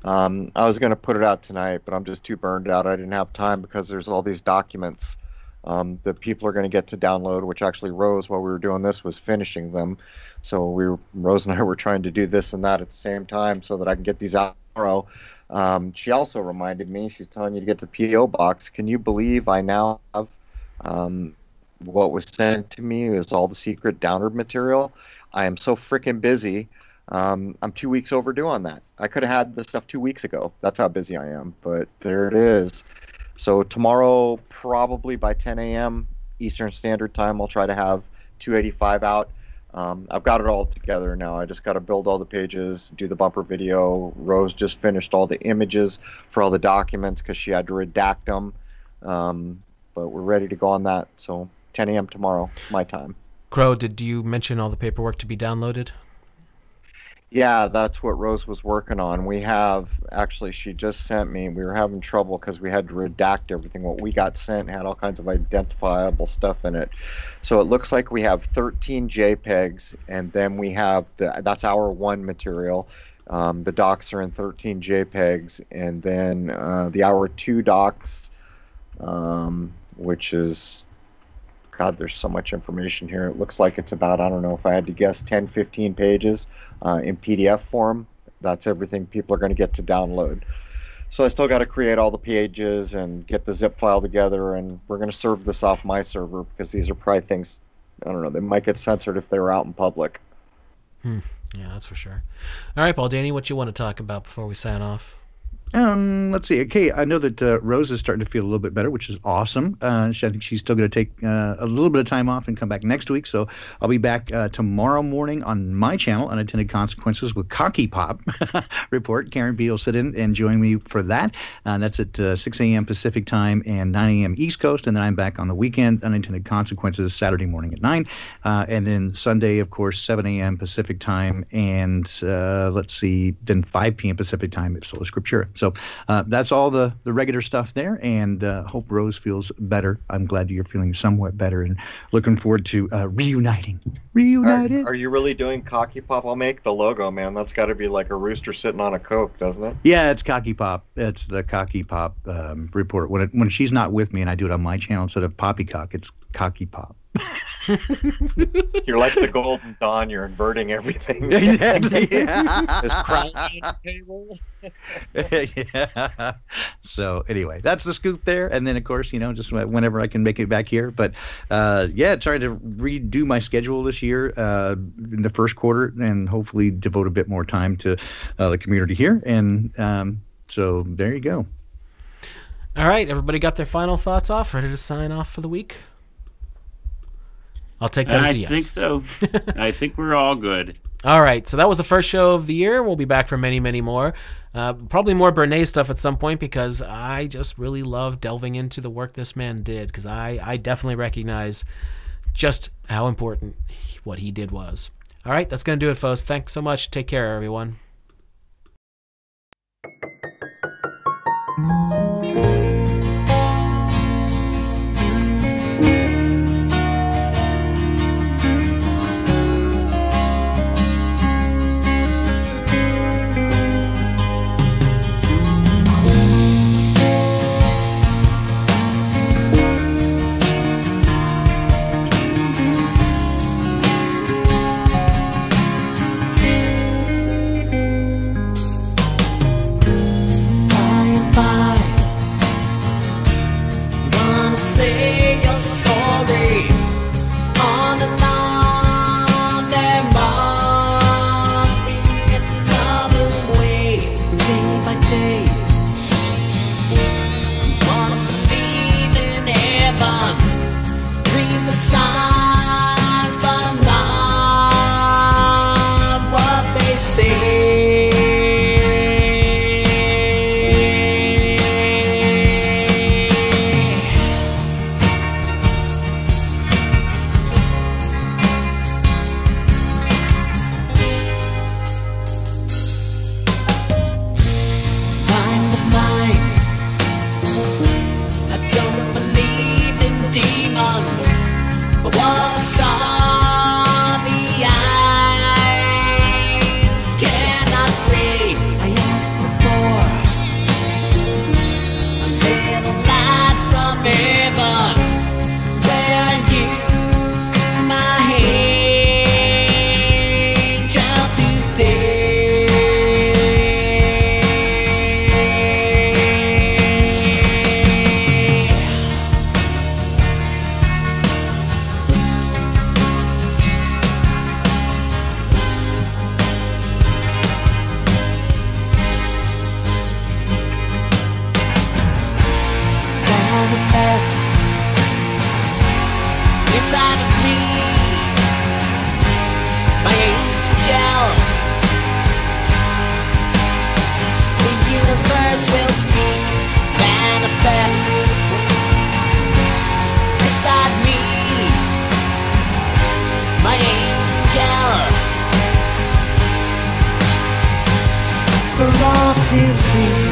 I was going to put it out tonight, but I'm just too burned out. I didn't have time because there's all these documents that people are going to get to download, which actually Rose, while we were doing this, was finishing them. So Rose and I were trying to do this and that at the same time so that I can get these out tomorrow. She also reminded me, she's telling you to get to the P.O. box. Can you believe I now have what was sent to me is all the secret downward material. I am so freaking busy. I'm 2 weeks overdue on that. I could have had this stuff 2 weeks ago. That's how busy I am, but there it is. So tomorrow, probably by 10 a.m. Eastern Standard Time, I'll try to have 285 out. I've got it all together now. I just got to build all the pages, do the bumper video. Rose just finished all the images for all the documents because she had to redact them. But we're ready to go on that. So 10 a.m. tomorrow, my time. Crow, did you mention all the paperwork to be downloaded? Yeah, that's what Rose was working on. We have, actually, she just sent me, we were having trouble because we had to redact everything. What we got sent had all kinds of identifiable stuff in it. So it looks like we have 13 JPEGs, and then we have, that's our one material. The docs are in 13 JPEGs, and then the hour 2 docs, which is, God, there's so much information here. It looks like it's about, I don't know, if I had to guess, 10, 15 pages in PDF form. That's everything people are going to get to download. So I still got to create all the pages and get the zip file together, and we're going to serve this off my server because these are probably things, I don't know, they might get censored if they were out in public. Yeah, that's for sure. All right, Paul Danny, what you want to talk about before we sign off? Let's see. Okay, I know that Rose is starting to feel a little bit better, which is awesome. I think she's still going to take a little bit of time off and come back next week. So I'll be back tomorrow morning on my channel, Unintended Consequences, with Cocky Pop Report. Karen B will sit in and join me for that. That's at 6 a.m. Pacific time and 9 a.m. East Coast. And then I'm back on the weekend, Unintended Consequences, Saturday morning at 9. And then Sunday, of course, 7 a.m. Pacific time and let's see, then 5 p.m. Pacific time at Sola Scriptura. So that's all the regular stuff there, and hope Rose feels better. I'm glad you're feeling somewhat better, and looking forward to reuniting. Reunited. Are you really doing Cocky Pop? I'll make the logo, man. That's got to be like a rooster sitting on a Coke, doesn't it? Yeah, it's Cocky Pop. It's the Cocky Pop report. When she's not with me and I do it on my channel instead of Poppycock, it's Cocky Pop. You're like the Golden Dawn. You're inverting everything. Exactly. Yeah. There's crowd on the table. Yeah. So anyway, that's the scoop there. And then, of course, just whenever I can make it back here. But yeah, trying to redo my schedule this year in the first quarter, and hopefully devote a bit more time to the community here. And so there you go. All right, everybody got their final thoughts off? Ready to sign off for the week? I'll take that as a yes. I think so. I think we're all good. All right, so that was the first show of the year. We'll be back for many, many more. Probably more Bernays stuff at some point, because I just really love delving into the work this man did, because I definitely recognize just how important what he did was. All right, that's going to do it, folks. Thanks so much. Take care, everyone. manifest inside of me, my angel. The universe will speak, manifest inside me, my angel, for all to see.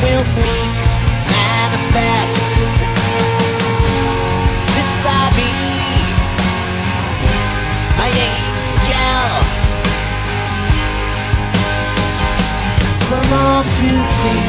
Will speak, manifest beside me, my angel, for all to see.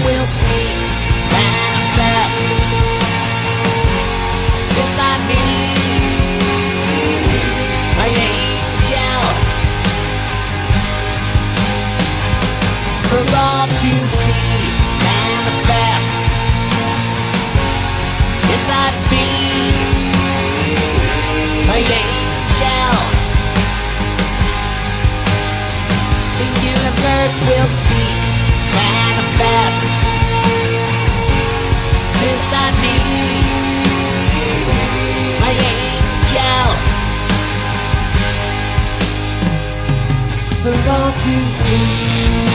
Will speak, manifest beside me, my angel, for all to see, manifest beside me, my angel. The universe will speak, manifest beside me, my angel, for all to see.